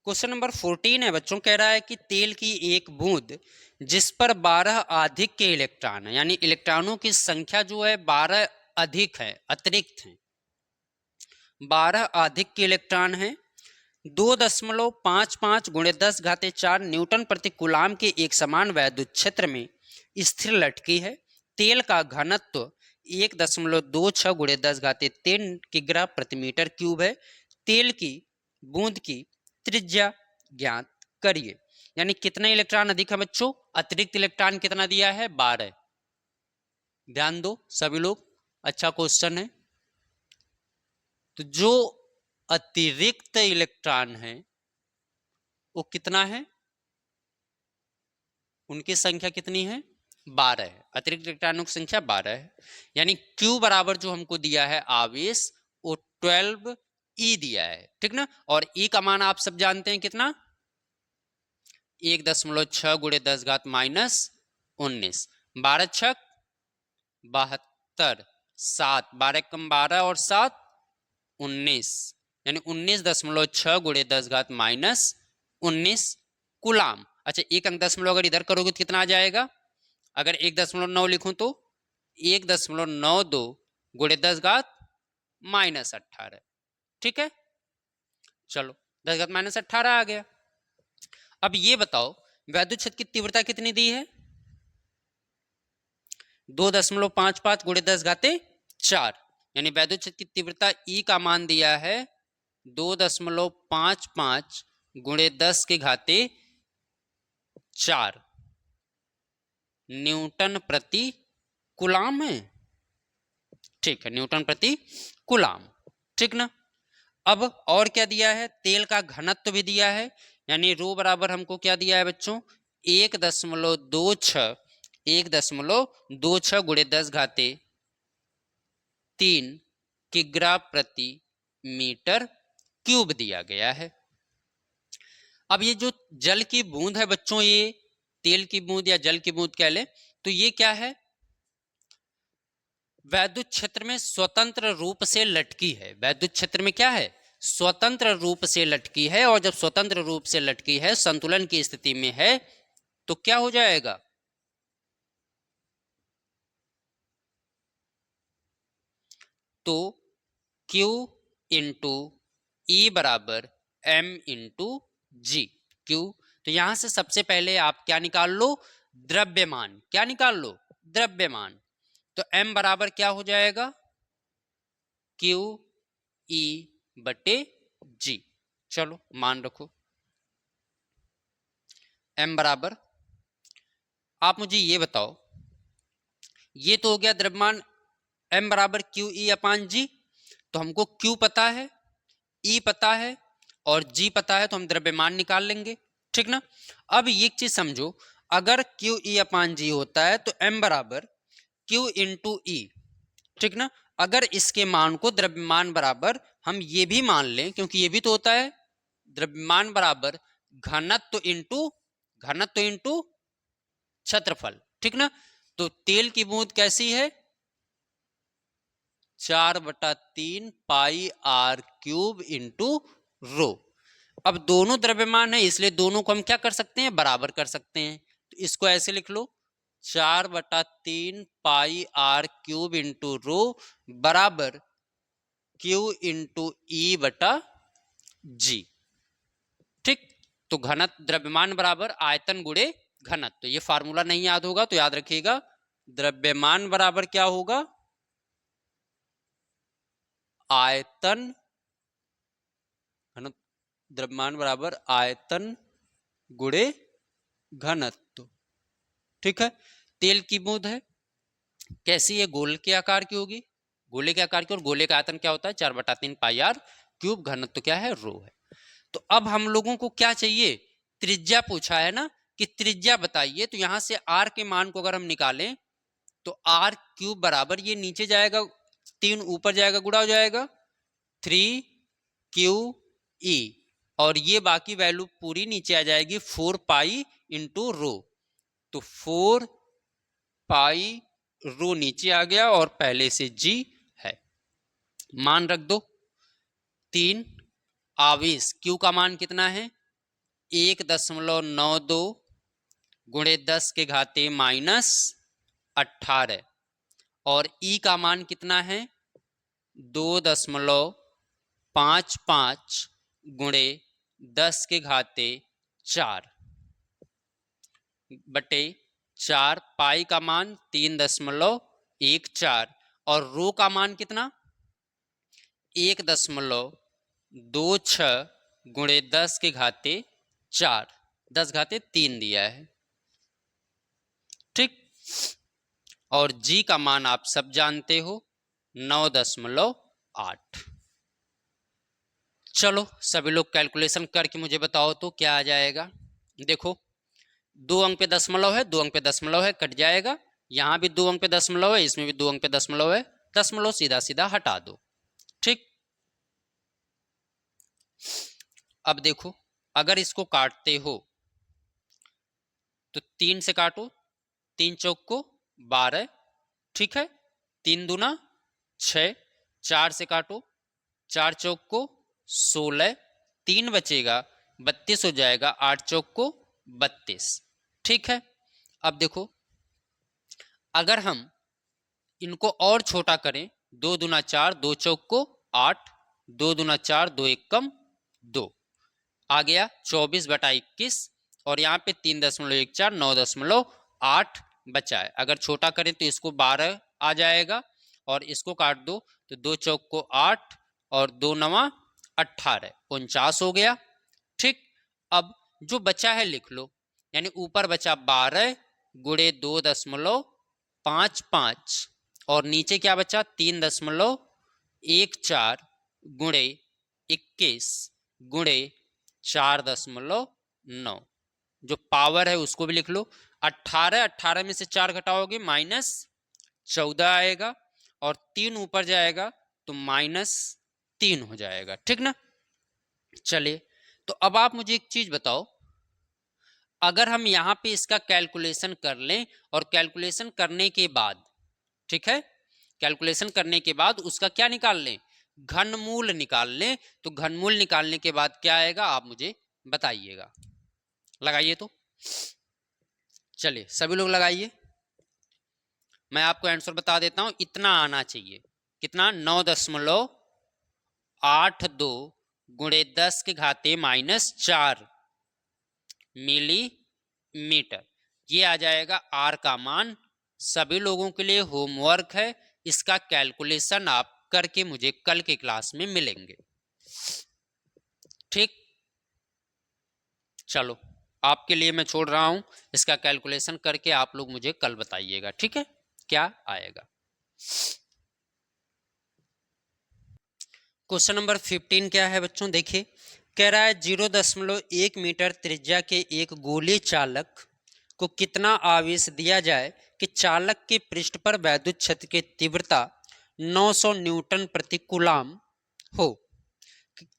क्वेश्चन नंबर 14 है बच्चों, कह रहा है कि तेल की एक बूंद जिस पर 12 अधिक के इलेक्ट्रॉन है, यानी इलेक्ट्रॉनों की संख्या जो है 12 अधिक है, अतिरिक्त है, 12 अधिक के इलेक्ट्रॉन है, 2.55 गुणे 10 घाते 4 न्यूटन प्रति कूलाम के एक समान वैद्युत क्षेत्र में स्थिर लटकी है। तेल का घनत्व 1.26 गुणे 10 घाते 3 किग्रा प्रति मीटर क्यूब है। तेल की बूंद की त्रिज्या ज्ञात करिए। यानी कितने इलेक्ट्रॉन अधिक है बच्चों, अतिरिक्त इलेक्ट्रॉन कितना दिया है 12। ध्यान दो सभी लोग, अच्छा क्वेश्चन है। तो जो अतिरिक्त इलेक्ट्रॉन है वो कितना है, उनकी संख्या कितनी है 12 है। अतिरिक्त इलेक्ट्रॉनों की संख्या 12 है। यानी Q बराबर जो हमको दिया है आवेश वो 12 E दिया है, ठीक ना। और E का मान आप सब जानते हैं कितना 1.6 गुणे 10 घात -19। 12 छक 72, 7 12 कम 12 और 7 19, यानी 19.6 गुणे 10 घात -19 कूलाम। अच्छा, 1 अंक दशमलव अगर इधर करोगे तो कितना आ जाएगा? अगर 1.9 लिखूं तो 1.92 गुणे 10 घात -18। ठीक है, चलो 10 घात -18 आ गया। अब ये बताओ वैद्युत क्षेत्र की तीव्रता कितनी दी है? 2.55 गुणे 10 घाते 4, यानी वैद्युत क्षेत्र की तीव्रता ई का मान दिया है 2.55 गुणे 10 के घाते 4 न्यूटन प्रति कूलाम है। ठीक है, न्यूटन प्रति कूलाम। ठीक ना। अब और क्या दिया है? तेल का घनत्व भी दिया है, यानी रो बराबर हमको क्या दिया है बच्चों? 1.26 गुणे 10 घाते 3 किग्रा प्रति मीटर क्यूब दिया गया है। अब ये जो जल की बूंद है बच्चों, ये तेल की बूंद या जल की बूंद कह ले, तो ये क्या है? वैद्युत क्षेत्र में स्वतंत्र रूप से लटकी है। वैद्युत क्षेत्र में क्या है? स्वतंत्र रूप से लटकी है, और जब स्वतंत्र रूप से लटकी है, संतुलन की स्थिति में है, तो क्या हो जाएगा? तो Q इंटू ई बराबर M इंटू जी। क्यू, तो यहां से सबसे पहले आप क्या निकाल लो? द्रव्यमान। क्या निकाल लो? द्रव्यमान। तो M बराबर क्या हो जाएगा? Q E बटे G। चलो मान रखो M बराबर, आप मुझे ये बताओ, ये तो हो गया द्रव्यमान M बराबर क्यू ई अपान जी। तो हमको Q पता है, E पता है और G पता है, तो हम द्रव्यमान निकाल लेंगे। ठीक ना। अब एक चीज समझो, अगर क्यू ई अपान जी होता है तो M बराबर Q इंटू ई। ठीक ना। अगर इसके मान को द्रव्यमान बराबर हम ये भी मान लें, क्योंकि ये भी तो होता है द्रव्यमान बराबर घनत्व इंटू क्षेत्रफल। ठीक ना। तो तेल की बूंद कैसी है? 4/3 पाई आर क्यूब इंटू रो। अब दोनों द्रव्यमान है, इसलिए दोनों को हम क्या कर सकते हैं? बराबर कर सकते हैं। तो इसको ऐसे लिख लो, 4/3 पाई आर क्यूब इंटू रो बराबर क्यू इंटू ई बटा जी। ठीक। तो घनत्व द्रव्यमान बराबर आयतन गुणे घनत्व। तो ये फार्मूला नहीं याद होगा तो याद रखिएगा, द्रव्यमान बराबर क्या होगा? आयतन, द्रव्यमान बराबर आयतन गुणे घनत्व। ठीक है। तेल की बूंद है, कैसी है? गोल के आकार की होगी, गोले के आकार की, और गोले का आयतन क्या होता है? 4/3 पाई आर क्यूब, घनत्व क्या है? रो है। तो अब हम लोगों को क्या चाहिए? त्रिज्या पूछा है ना, कि त्रिज्या बताइए। तो यहां से आर के मान को अगर हम निकालें तो आर क्यूब बराबर, ये नीचे जाएगा 3, ऊपर जाएगा, गुणा हो जाएगा 3QE, और ये बाकी वैल्यू पूरी नीचे आ जाएगी 4 पाई इंटू रो। तो 4 पाई रो नीचे आ गया और पहले से जी है। मान रख दो 3। आवेश Q का मान कितना है? 1.92 गुणे 10 के घाते -18, और E का मान कितना है? 2.55 गुणे 10 के घाते 4 बटे 4, पाई का मान 3.14, और रो का मान कितना? 1.26 गुणे 10 के घाते 4, 10 घाते 3 दिया है। ठीक। और जी का मान आप सब जानते हो, 9.8। चलो सभी लोग कैलकुलेशन करके मुझे बताओ तो क्या आ जाएगा। देखो 2 अंक पे दशमलव है, 2 अंक पे दशमलव है, कट जाएगा। यहां भी 2 अंक पे दशमलव है, इसमें भी 2 अंक पे दशमलव है, दशमलव सीधा सीधा हटा दो। ठीक। अब देखो अगर इसको काटते हो तो 3 से काटो, 3 चौक को 12। ठीक है। 3 दूना 6, 4 से काटो, 4 चौक को 16, 3 बचेगा 32 हो जाएगा, 8 चौक को 32। ठीक है, अब देखो अगर हम इनको और छोटा करें, 2 दूना 4, 2 चौक को 8, 2 दूना 4, 2 एक कम 2, आ गया 24/21 और यहाँ पे 3.14 9.8 बचा है। अगर छोटा करें तो इसको 12 आ जाएगा और इसको काट दो तो 2 चौक को 8 और 2 नवा 18, 49 हो गया। ठीक, अब जो बचा है लिख लो, यानी ऊपर बचा 12 गुणे 2.55 और नीचे क्या बचा 3.14 गुणे 21 गुणे 4.9, जो पावर है उसको भी लिख लो। 18 में से 4 घटाओगे -14 आएगा और 3 ऊपर जाएगा तो -3 हो जाएगा। ठीक ना, चलिए तो अब आप मुझे एक चीज बताओ, अगर हम यहाँ पे इसका कैलकुलेशन कर लें और कैलकुलेशन करने के बाद, ठीक है, कैलकुलेशन करने के बाद उसका क्या निकाल लें, घनमूल निकाल लें, तो घनमूल निकालने के बाद क्या आएगा आप मुझे बताइएगा। लगाइए तो, चलिए सभी लोग लगाइए, मैं आपको आंसर बता देता हूं। इतना आना चाहिए, कितना 9.82 गुणे 10 के घाते -4 मिलीमीटर, ये आ जाएगा आर का मान। सभी लोगों के लिए होमवर्क है, इसका कैलकुलेशन आप करके मुझे कल के क्लास में मिलेंगे। ठीक, चलो आपके लिए मैं छोड़ रहा हूं, इसका कैलकुलेशन करके आप लोग मुझे कल बताइएगा। ठीक है, क्या आएगा। क्वेश्चन नंबर 15 क्या है बच्चों, देखिए कह रहा है 0.1 मीटर त्रिज्या के एक गोली चालक को कितना आवेश दिया जाए कि चालक के पृष्ठ पर वैद्युत क्षेत्र की तीव्रता 900 न्यूटन प्रति कूलाम हो।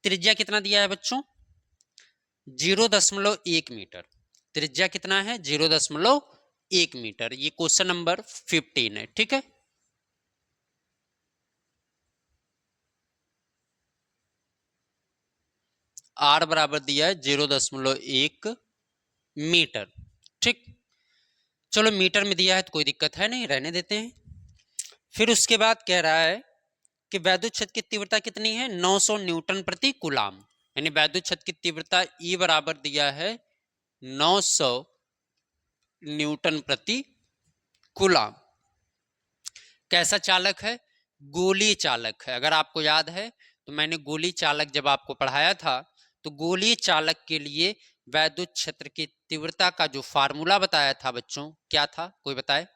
त्रिज्या कितना दिया है बच्चों, 0.1 मीटर, त्रिज्या कितना है 0.1 मीटर। ये क्वेश्चन नंबर 15 है। ठीक है, आर बराबर दिया है 0.1 मीटर। ठीक, चलो मीटर में दिया है तो कोई दिक्कत है नहीं, रहने देते हैं। फिर उसके बाद कह रहा है कि वैद्युत क्षेत्र की तीव्रता कितनी है 900 न्यूटन प्रति कूलाम, यानी वैद्युत क्षेत्र की तीव्रता ई बराबर दिया है 900 न्यूटन प्रति कूलाम। कैसा चालक है, गोली चालक है। अगर आपको याद है तो मैंने गोली चालक जब आपको पढ़ाया था तो गोली चालक के लिए वैद्युत क्षेत्र की तीव्रता का जो फार्मूला बताया था बच्चों, क्या था, कोई बताए।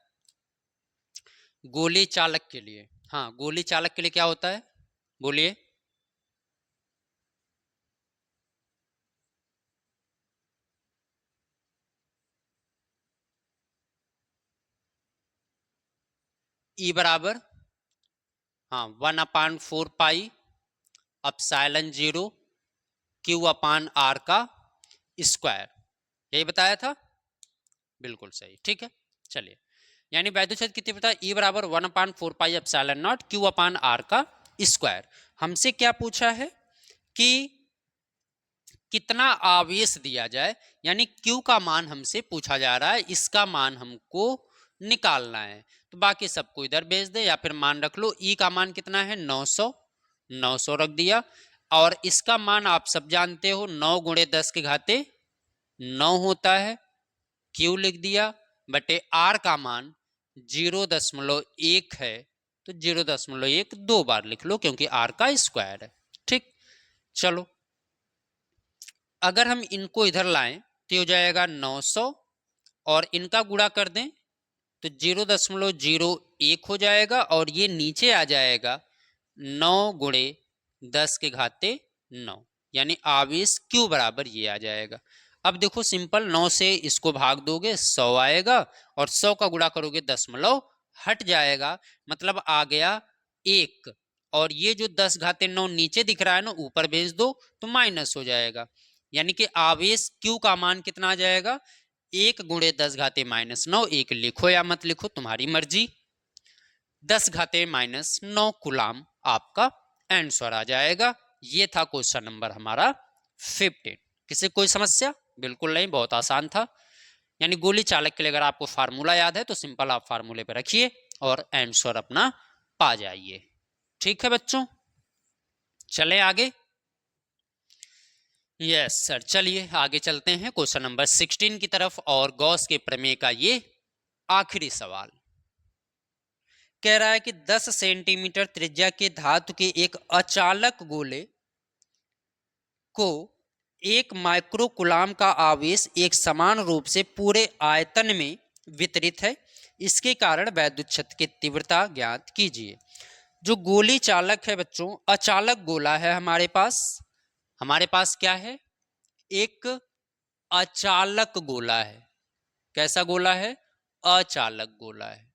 गोली चालक के लिए, हाँ गोली चालक के लिए क्या होता है, बोलिए। ई बराबर, हाँ 1/4 पाई अपसाइलन 0 Q/R का स्क्वायर, यही बताया था, बिल्कुल सही। ठीक है, चलिए यानी वैद्युत क्षेत्र की तीव्रता E बराबर 1/4 पाई एप्सिलॉन नॉट Q/R का स्क्वायर। हमसे क्या पूछा है कि कितना आवेश दिया जाए, यानी Q का मान हमसे पूछा जा रहा है, इसका मान हमको निकालना है। तो बाकी सबको इधर भेज दे या फिर मान रख लो। E का मान कितना है 900 रख दिया और इसका मान आप सब जानते हो 9 गुणे 10 के घाते 9 होता है, Q लिख दिया बटे R का मान 0.1 है तो 0.1 दो बार लिख लो क्योंकि R का स्क्वायर है। ठीक, चलो अगर हम इनको इधर लाएं तो हो जाएगा 900 और इनका गुणा कर दें तो 0.01 हो जाएगा और ये नीचे आ जाएगा 9 गुणे 10 के घाते 9, यानी आवेश Q बराबर ये आ जाएगा। अब देखो सिंपल, 9 से इसको भाग दोगे 100 आएगा और 100 का गुणा करोगे दशमलव हट जाएगा, मतलब आ गया 1 और ये जो 10 घाते 9 नीचे दिख रहा है ना, ऊपर भेज दो तो माइनस हो जाएगा, यानी कि आवेश Q का मान कितना आ जाएगा 1 गुणे 10 घाते -9। 1 लिखो या मत लिखो तुम्हारी मर्जी, 10 घाते -9 कूलाम आपका आंसर आ जाएगा। ये था क्वेश्चन नंबर हमारा 15। किसी कोई समस्या? बिल्कुल नहीं, बहुत आसान था। यानी गोली चालक के लिए अगर आपको फार्मूला याद है तो सिंपल आप फार्मूले पे रखिए और आंसर अपना पा जाइए। ठीक है बच्चों, चलें आगे। यस सर, चलिए आगे चलते हैं क्वेश्चन नंबर 16 की तरफ, और गॉस के प्रमेय का ये आखिरी सवाल कह रहा है कि 10 सेंटीमीटर त्रिज्या के धातु के एक अचालक गोले को एक माइक्रोकुलाम का आवेश एक समान रूप से पूरे आयतन में वितरित है, इसके कारण वैद्युत क्षेत्र की तीव्रता ज्ञात कीजिए। जो गोली चालक है बच्चों, अचालक गोला है हमारे पास क्या है, एक अचालक गोला है। कैसा गोला है, अचालक गोला है,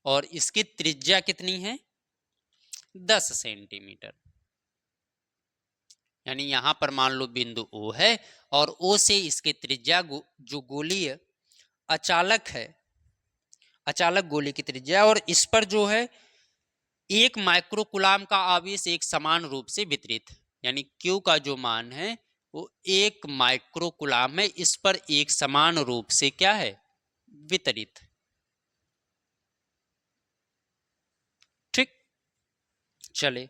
और इसकी त्रिज्या कितनी है, 10 सेंटीमीटर। यानी यहां पर मान लो बिंदु O है और O से इसकी त्रिज्या जो गोलीय अचालक है, अचालक गोले की त्रिज्या, और इस पर जो है एक माइक्रोकुलाम का आवेश एक समान रूप से वितरित, यानी Q का जो मान है वो एक माइक्रोकुलाम है, इस पर एक समान रूप से क्या है, वितरित। ठीक, चले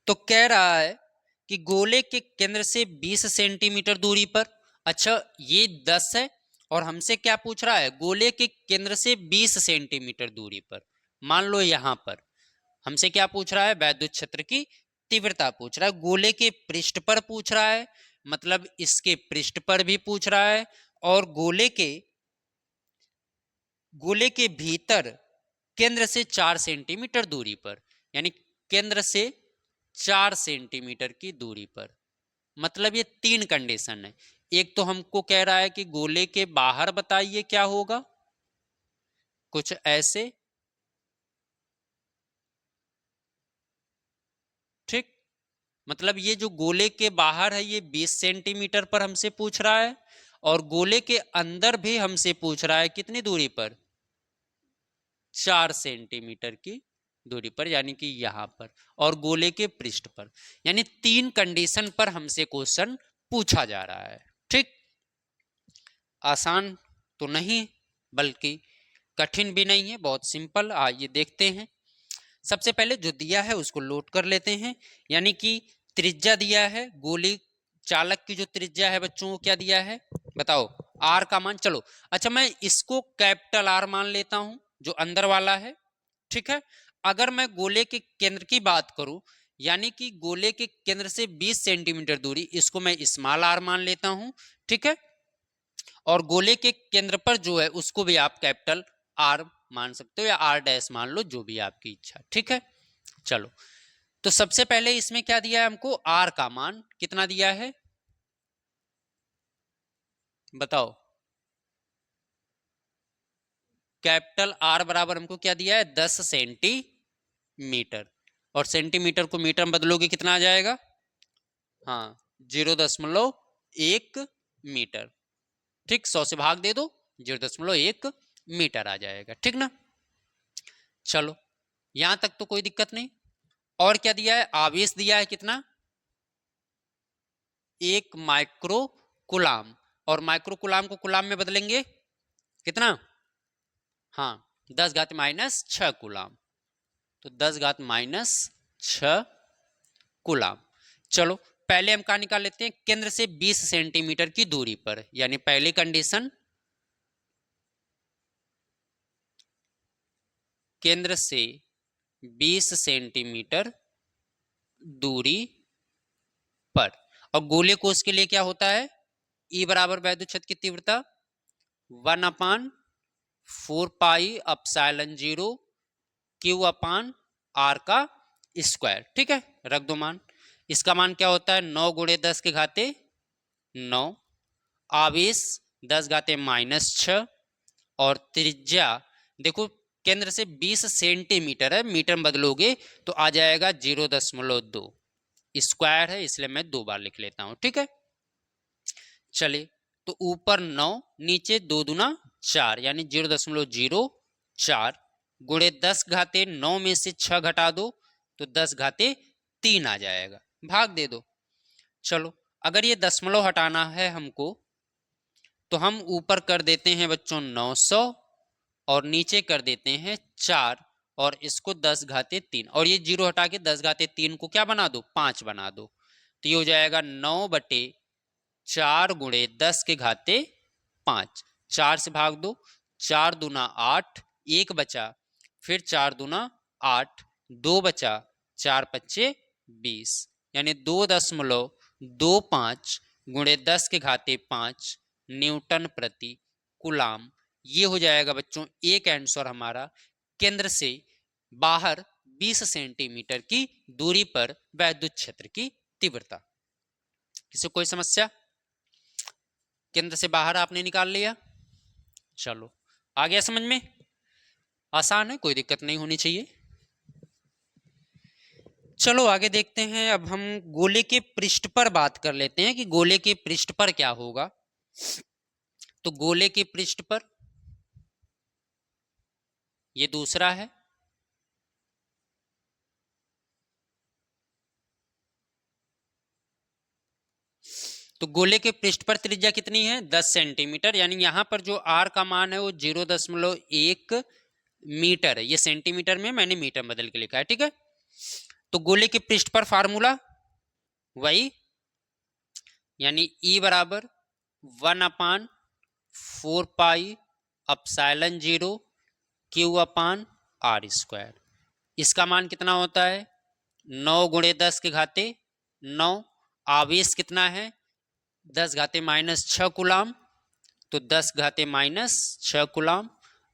तो कह रहा है कि गोले के केंद्र से 20 सेंटीमीटर दूरी पर, अच्छा ये 10 है और हमसे क्या पूछ रहा है, गोले के केंद्र से 20 सेंटीमीटर दूरी पर। मान लो यहां पर हमसे क्या पूछ रहा है, वैद्युत क्षेत्र की तीव्रता पूछ रहा है। गोले के पृष्ठ पर पूछ रहा है, मतलब इसके पृष्ठ पर भी पूछ रहा है, और गोले के भीतर केंद्र से 4 सेंटीमीटर दूरी पर, यानी केंद्र से 4 सेंटीमीटर की दूरी पर। मतलब ये 3 कंडीशन है। एक तो हमको कह रहा है कि गोले के बाहर बताइए क्या होगा, कुछ ऐसे, ठीक, मतलब ये जो गोले के बाहर है ये 20 सेंटीमीटर पर हमसे पूछ रहा है, और गोले के अंदर भी हमसे पूछ रहा है कितनी दूरी पर, 4 सेंटीमीटर की दूरी पर, यानी कि यहां पर, और गोले के पृष्ठ पर। यानी 3 कंडीशन पर हमसे क्वेश्चन पूछा जा रहा है। ठीक, आसान तो नहीं बल्कि कठिन भी नहीं है, बहुत सिंपल। आइए देखते हैं। सबसे पहले जो दिया है उसको लोड कर लेते हैं। यानी कि त्रिज्या दिया है, गोली चालक की जो त्रिज्या है बच्चों वो क्या दिया है, बताओ, आर का मान। चलो अच्छा, मैं इसको कैपिटल आर मान लेता हूं, जो अंदर वाला है। ठीक है, अगर मैं गोले के केंद्र की बात करूं, यानी कि गोले के केंद्र से 20 सेंटीमीटर दूरी, इसको मैं स्मॉल आर मान लेता हूं। ठीक है, और गोले के केंद्र पर जो है उसको भी आप कैपिटल आर मान सकते हो, या आर डैश मान लो, जो भी आपकी इच्छा। ठीक है, चलो तो सबसे पहले इसमें क्या दिया है हमको, आर का मान कितना दिया है, बताओ। कैपिटल आर बराबर हमको क्या दिया है, 10 सेंटीमीटर, और सेंटीमीटर को मीटर में बदलोगे कितना आ जाएगा, हाँ 0.1 मीटर। ठीक, 100 से भाग दे दो, 0.1 मीटर आ जाएगा। ठीक ना, चलो यहां तक तो कोई दिक्कत नहीं। और क्या दिया है, आवेश दिया है कितना, 1 माइक्रो कुलाम, और माइक्रो कुलाम को कुलाम में बदलेंगे कितना, हाँ 10⁻⁻6 कुलाम, तो 10⁻⁻6 कुलाम। चलो पहले हम क्या निकाल लेते हैं, केंद्र से 20 सेंटीमीटर की दूरी पर, यानी पहली कंडीशन, केंद्र से 20 सेंटीमीटर दूरी पर, और गोले कोश के लिए क्या होता है, ई बराबर वैद्युत क्षेत्र की तीव्रता 1/4πε0 Q/r का स्क्वायर। ठीक है, रख दो मान। इसका मान क्या होता है, 9 × 10⁻9, आवेश 10⁻⁻6, और त्रिज्या देखो केंद्र से 20 सेंटीमीटर है, मीटर में बदलोगे तो आ जाएगा 0.2, स्क्वायर है इसलिए मैं 2 बार लिख लेता हूं। ठीक है, चलिए तो ऊपर 9, नीचे 2 दूना 4, यानी 0.04 गुणे 10⁻9 में से 6 घटा दो तो 10⁻3 आ जाएगा, भाग दे दो। चलो अगर ये दशमलव हटाना है हमको तो हम ऊपर कर देते हैं बच्चों 900 और नीचे कर देते हैं 4 और इसको 10 घाते 3 और ये जीरो हटा के 10 घाते 3 को क्या बना दो 5 बना दो। तो ये हो जाएगा 9/4 गुणे 10 के घाते 5। 4 से भाग दो, 4 दूना 8, 1 बचा, फिर 4 दूना 8, 2 बचा, 4 पच्चे 20, यानी 2.25 गुणे 10 के घाते 5 न्यूटन प्रति कूलाम। ये हो जाएगा बच्चों एक आंसर हमारा केंद्र से बाहर 20 सेंटीमीटर की दूरी पर वैद्युत क्षेत्र की तीव्रता। किसी कोई समस्या? केंद्र से बाहर आपने निकाल लिया, चलो आ गया समझ में? आसान है, कोई दिक्कत नहीं होनी चाहिए। चलो आगे देखते हैं। अब हम गोले के पृष्ठ पर बात कर लेते हैं कि गोले के पृष्ठ पर क्या होगा। तो गोले के पृष्ठ पर ये दूसरा है, तो गोले के पृष्ठ पर त्रिज्या कितनी है 10 सेंटीमीटर, यानी यहां पर जो आर का मान है वो 0.1 मीटर है। ये सेंटीमीटर में मैंने मीटर बदल के लिखा है, ठीक है। तो गोले के पृष्ठ पर फार्मूला वही, यानी E बराबर 1/4 पाई एप्सिलॉन 0 Q/r²। इसका मान कितना होता है 9 गुणे 10 के घाते 9। आवेश कितना है 10 घाते -6 कूलाम, तो 10 घाते -6 कूलाम।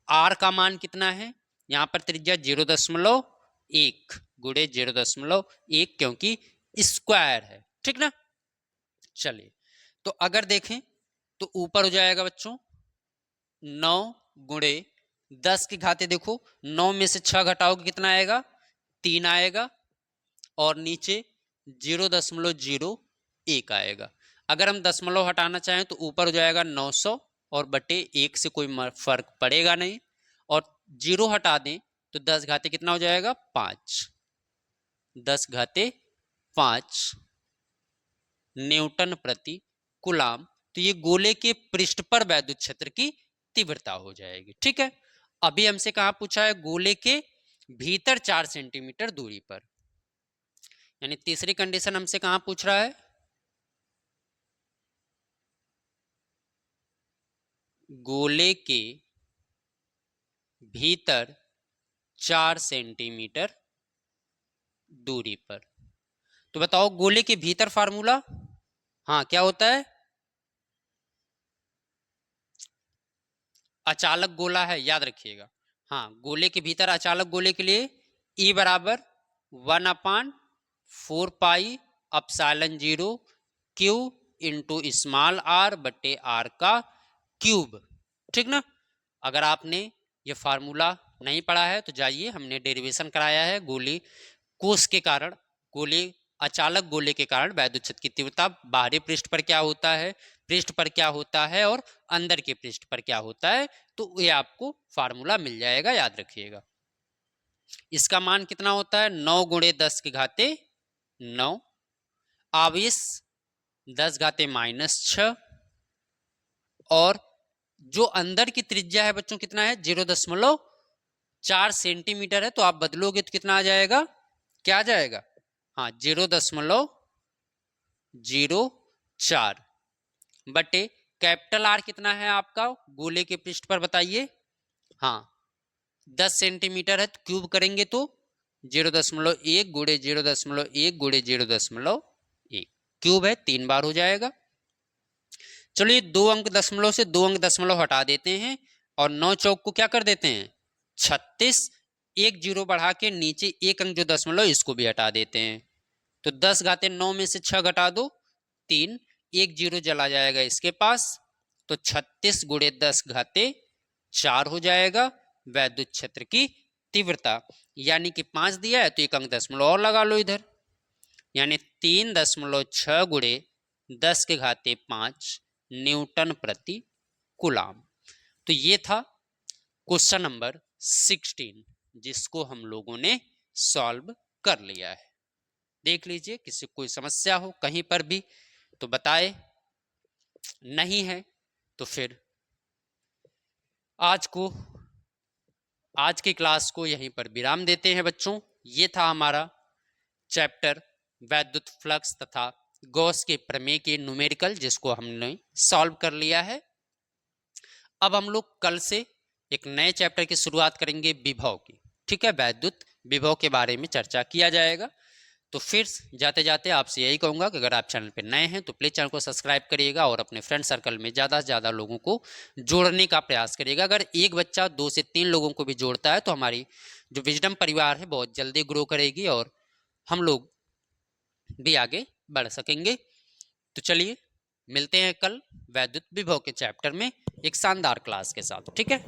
आर का मान कितना है, यहाँ पर त्रिज्या 0.1 गुणे 0.1 क्योंकि स्क्वायर है, ठीक ना। चलिए तो अगर देखें तो ऊपर हो जाएगा बच्चों 9 गुणे 10 के घाते, देखो 9 में से 6 घटाओगे कितना आएगा 3 आएगा, और नीचे 0.01 आएगा। अगर हम दशमलव हटाना चाहें तो ऊपर हो जाएगा 900 और बटे 1 से कोई फर्क पड़ेगा नहीं, और 0 हटा दें तो 10 घाते कितना हो जाएगा 5, 10 घाते 5 न्यूटन प्रति कूलाम। तो ये गोले के पृष्ठ पर वैद्युत क्षेत्र की तीव्रता हो जाएगी, ठीक है। अभी हमसे कहा पूछा है गोले के भीतर 4 सेंटीमीटर दूरी पर, यानी तीसरी कंडीशन हमसे कहां पूछ रहा है गोले के भीतर 4 सेंटीमीटर दूरी पर। तो बताओ गोले के भीतर फार्मूला, हाँ क्या होता है अचालक गोला है, याद रखिएगा। हाँ गोले के भीतर अचालक गोले के लिए E बराबर 1/4 pi epsilon 0 Q into small r बटे r का क्यूब, ठीक ना। अगर आपने ये फार्मूला नहीं पढ़ा है तो जाइए, हमने डेरिवेशन कराया है गोले कोष के कारण, गोले अचालक गोले के कारण वैद्युत क्षेत्र की तीव्रता बाहरी पृष्ठ पर क्या होता है, पृष्ठ पर क्या होता है और अंदर के पृष्ठ पर क्या होता है, तो ये आपको फार्मूला मिल जाएगा, याद रखिएगा। इसका मान कितना होता है 9 गुणे 10 के घाते 9, आवेश 10 घाते -6, और जो अंदर की त्रिज्या है बच्चों कितना है 0.4 सेंटीमीटर है, तो आप बदलोगे तो कितना आ जाएगा, क्या आ जाएगा, हाँ 0.04 बटे कैपिटल आर कितना है आपका गोले के पृष्ठ पर बताइए, हाँ 10 सेंटीमीटर है, तो क्यूब करेंगे तो 0.1 गुणे 0.1 गुणे 0.1 क्यूब है, 3 बार हो जाएगा। चलिए 2 अंक दशमलव से 2 अंक दशमलव हटा देते हैं और 9 चौक को क्या कर देते हैं 36, एक जीरो बढ़ा के नीचे एक अंक जो दशमलव इसको भी हटा देते हैं, तो 10 घाते 9 में से 6 घटा दो 3, एक जीरो चला जाएगा इसके पास, तो 36 गुणे 10 घाते 4 हो जाएगा वैद्युत क्षेत्र की तीव्रता। यानी कि 5 दिया है तो एक अंक दशमलव और लगा लो इधर, यानी 3.6 गुणे 10 के घाते 5 न्यूटन प्रति कूलाम। तो ये था क्वेश्चन नंबर 16 जिसको हम लोगों ने सॉल्व कर लिया है। देख लीजिए किसी कोई समस्या हो कहीं पर भी तो बताए नहीं है, तो फिर आज की क्लास को यहीं पर विराम देते हैं बच्चों। ये था हमारा चैप्टर वैद्युत फ्लक्स तथा गॉस के प्रमेय के न्यूमेरिकल, जिसको हमने सॉल्व कर लिया है। अब हम लोग कल से एक नए चैप्टर की शुरुआत करेंगे, विभव की। ठीक है, वैद्युत विभव के बारे में चर्चा किया जाएगा। तो फिर जाते जाते आपसे यही कहूँगा कि अगर आप चैनल पर नए हैं तो प्लीज़ चैनल को सब्सक्राइब करिएगा और अपने फ्रेंड सर्कल में ज़्यादा से ज़्यादा लोगों को जोड़ने का प्रयास करिएगा। अगर एक बच्चा 2 से 3 लोगों को भी जोड़ता है तो हमारी जो विजडम परिवार है बहुत जल्दी ग्रो करेगी और हम लोग भी आगे बढ़ सकेंगे। तो चलिए मिलते हैं कल वैद्युत विभव के चैप्टर में एक शानदार क्लास के साथ। ठीक है।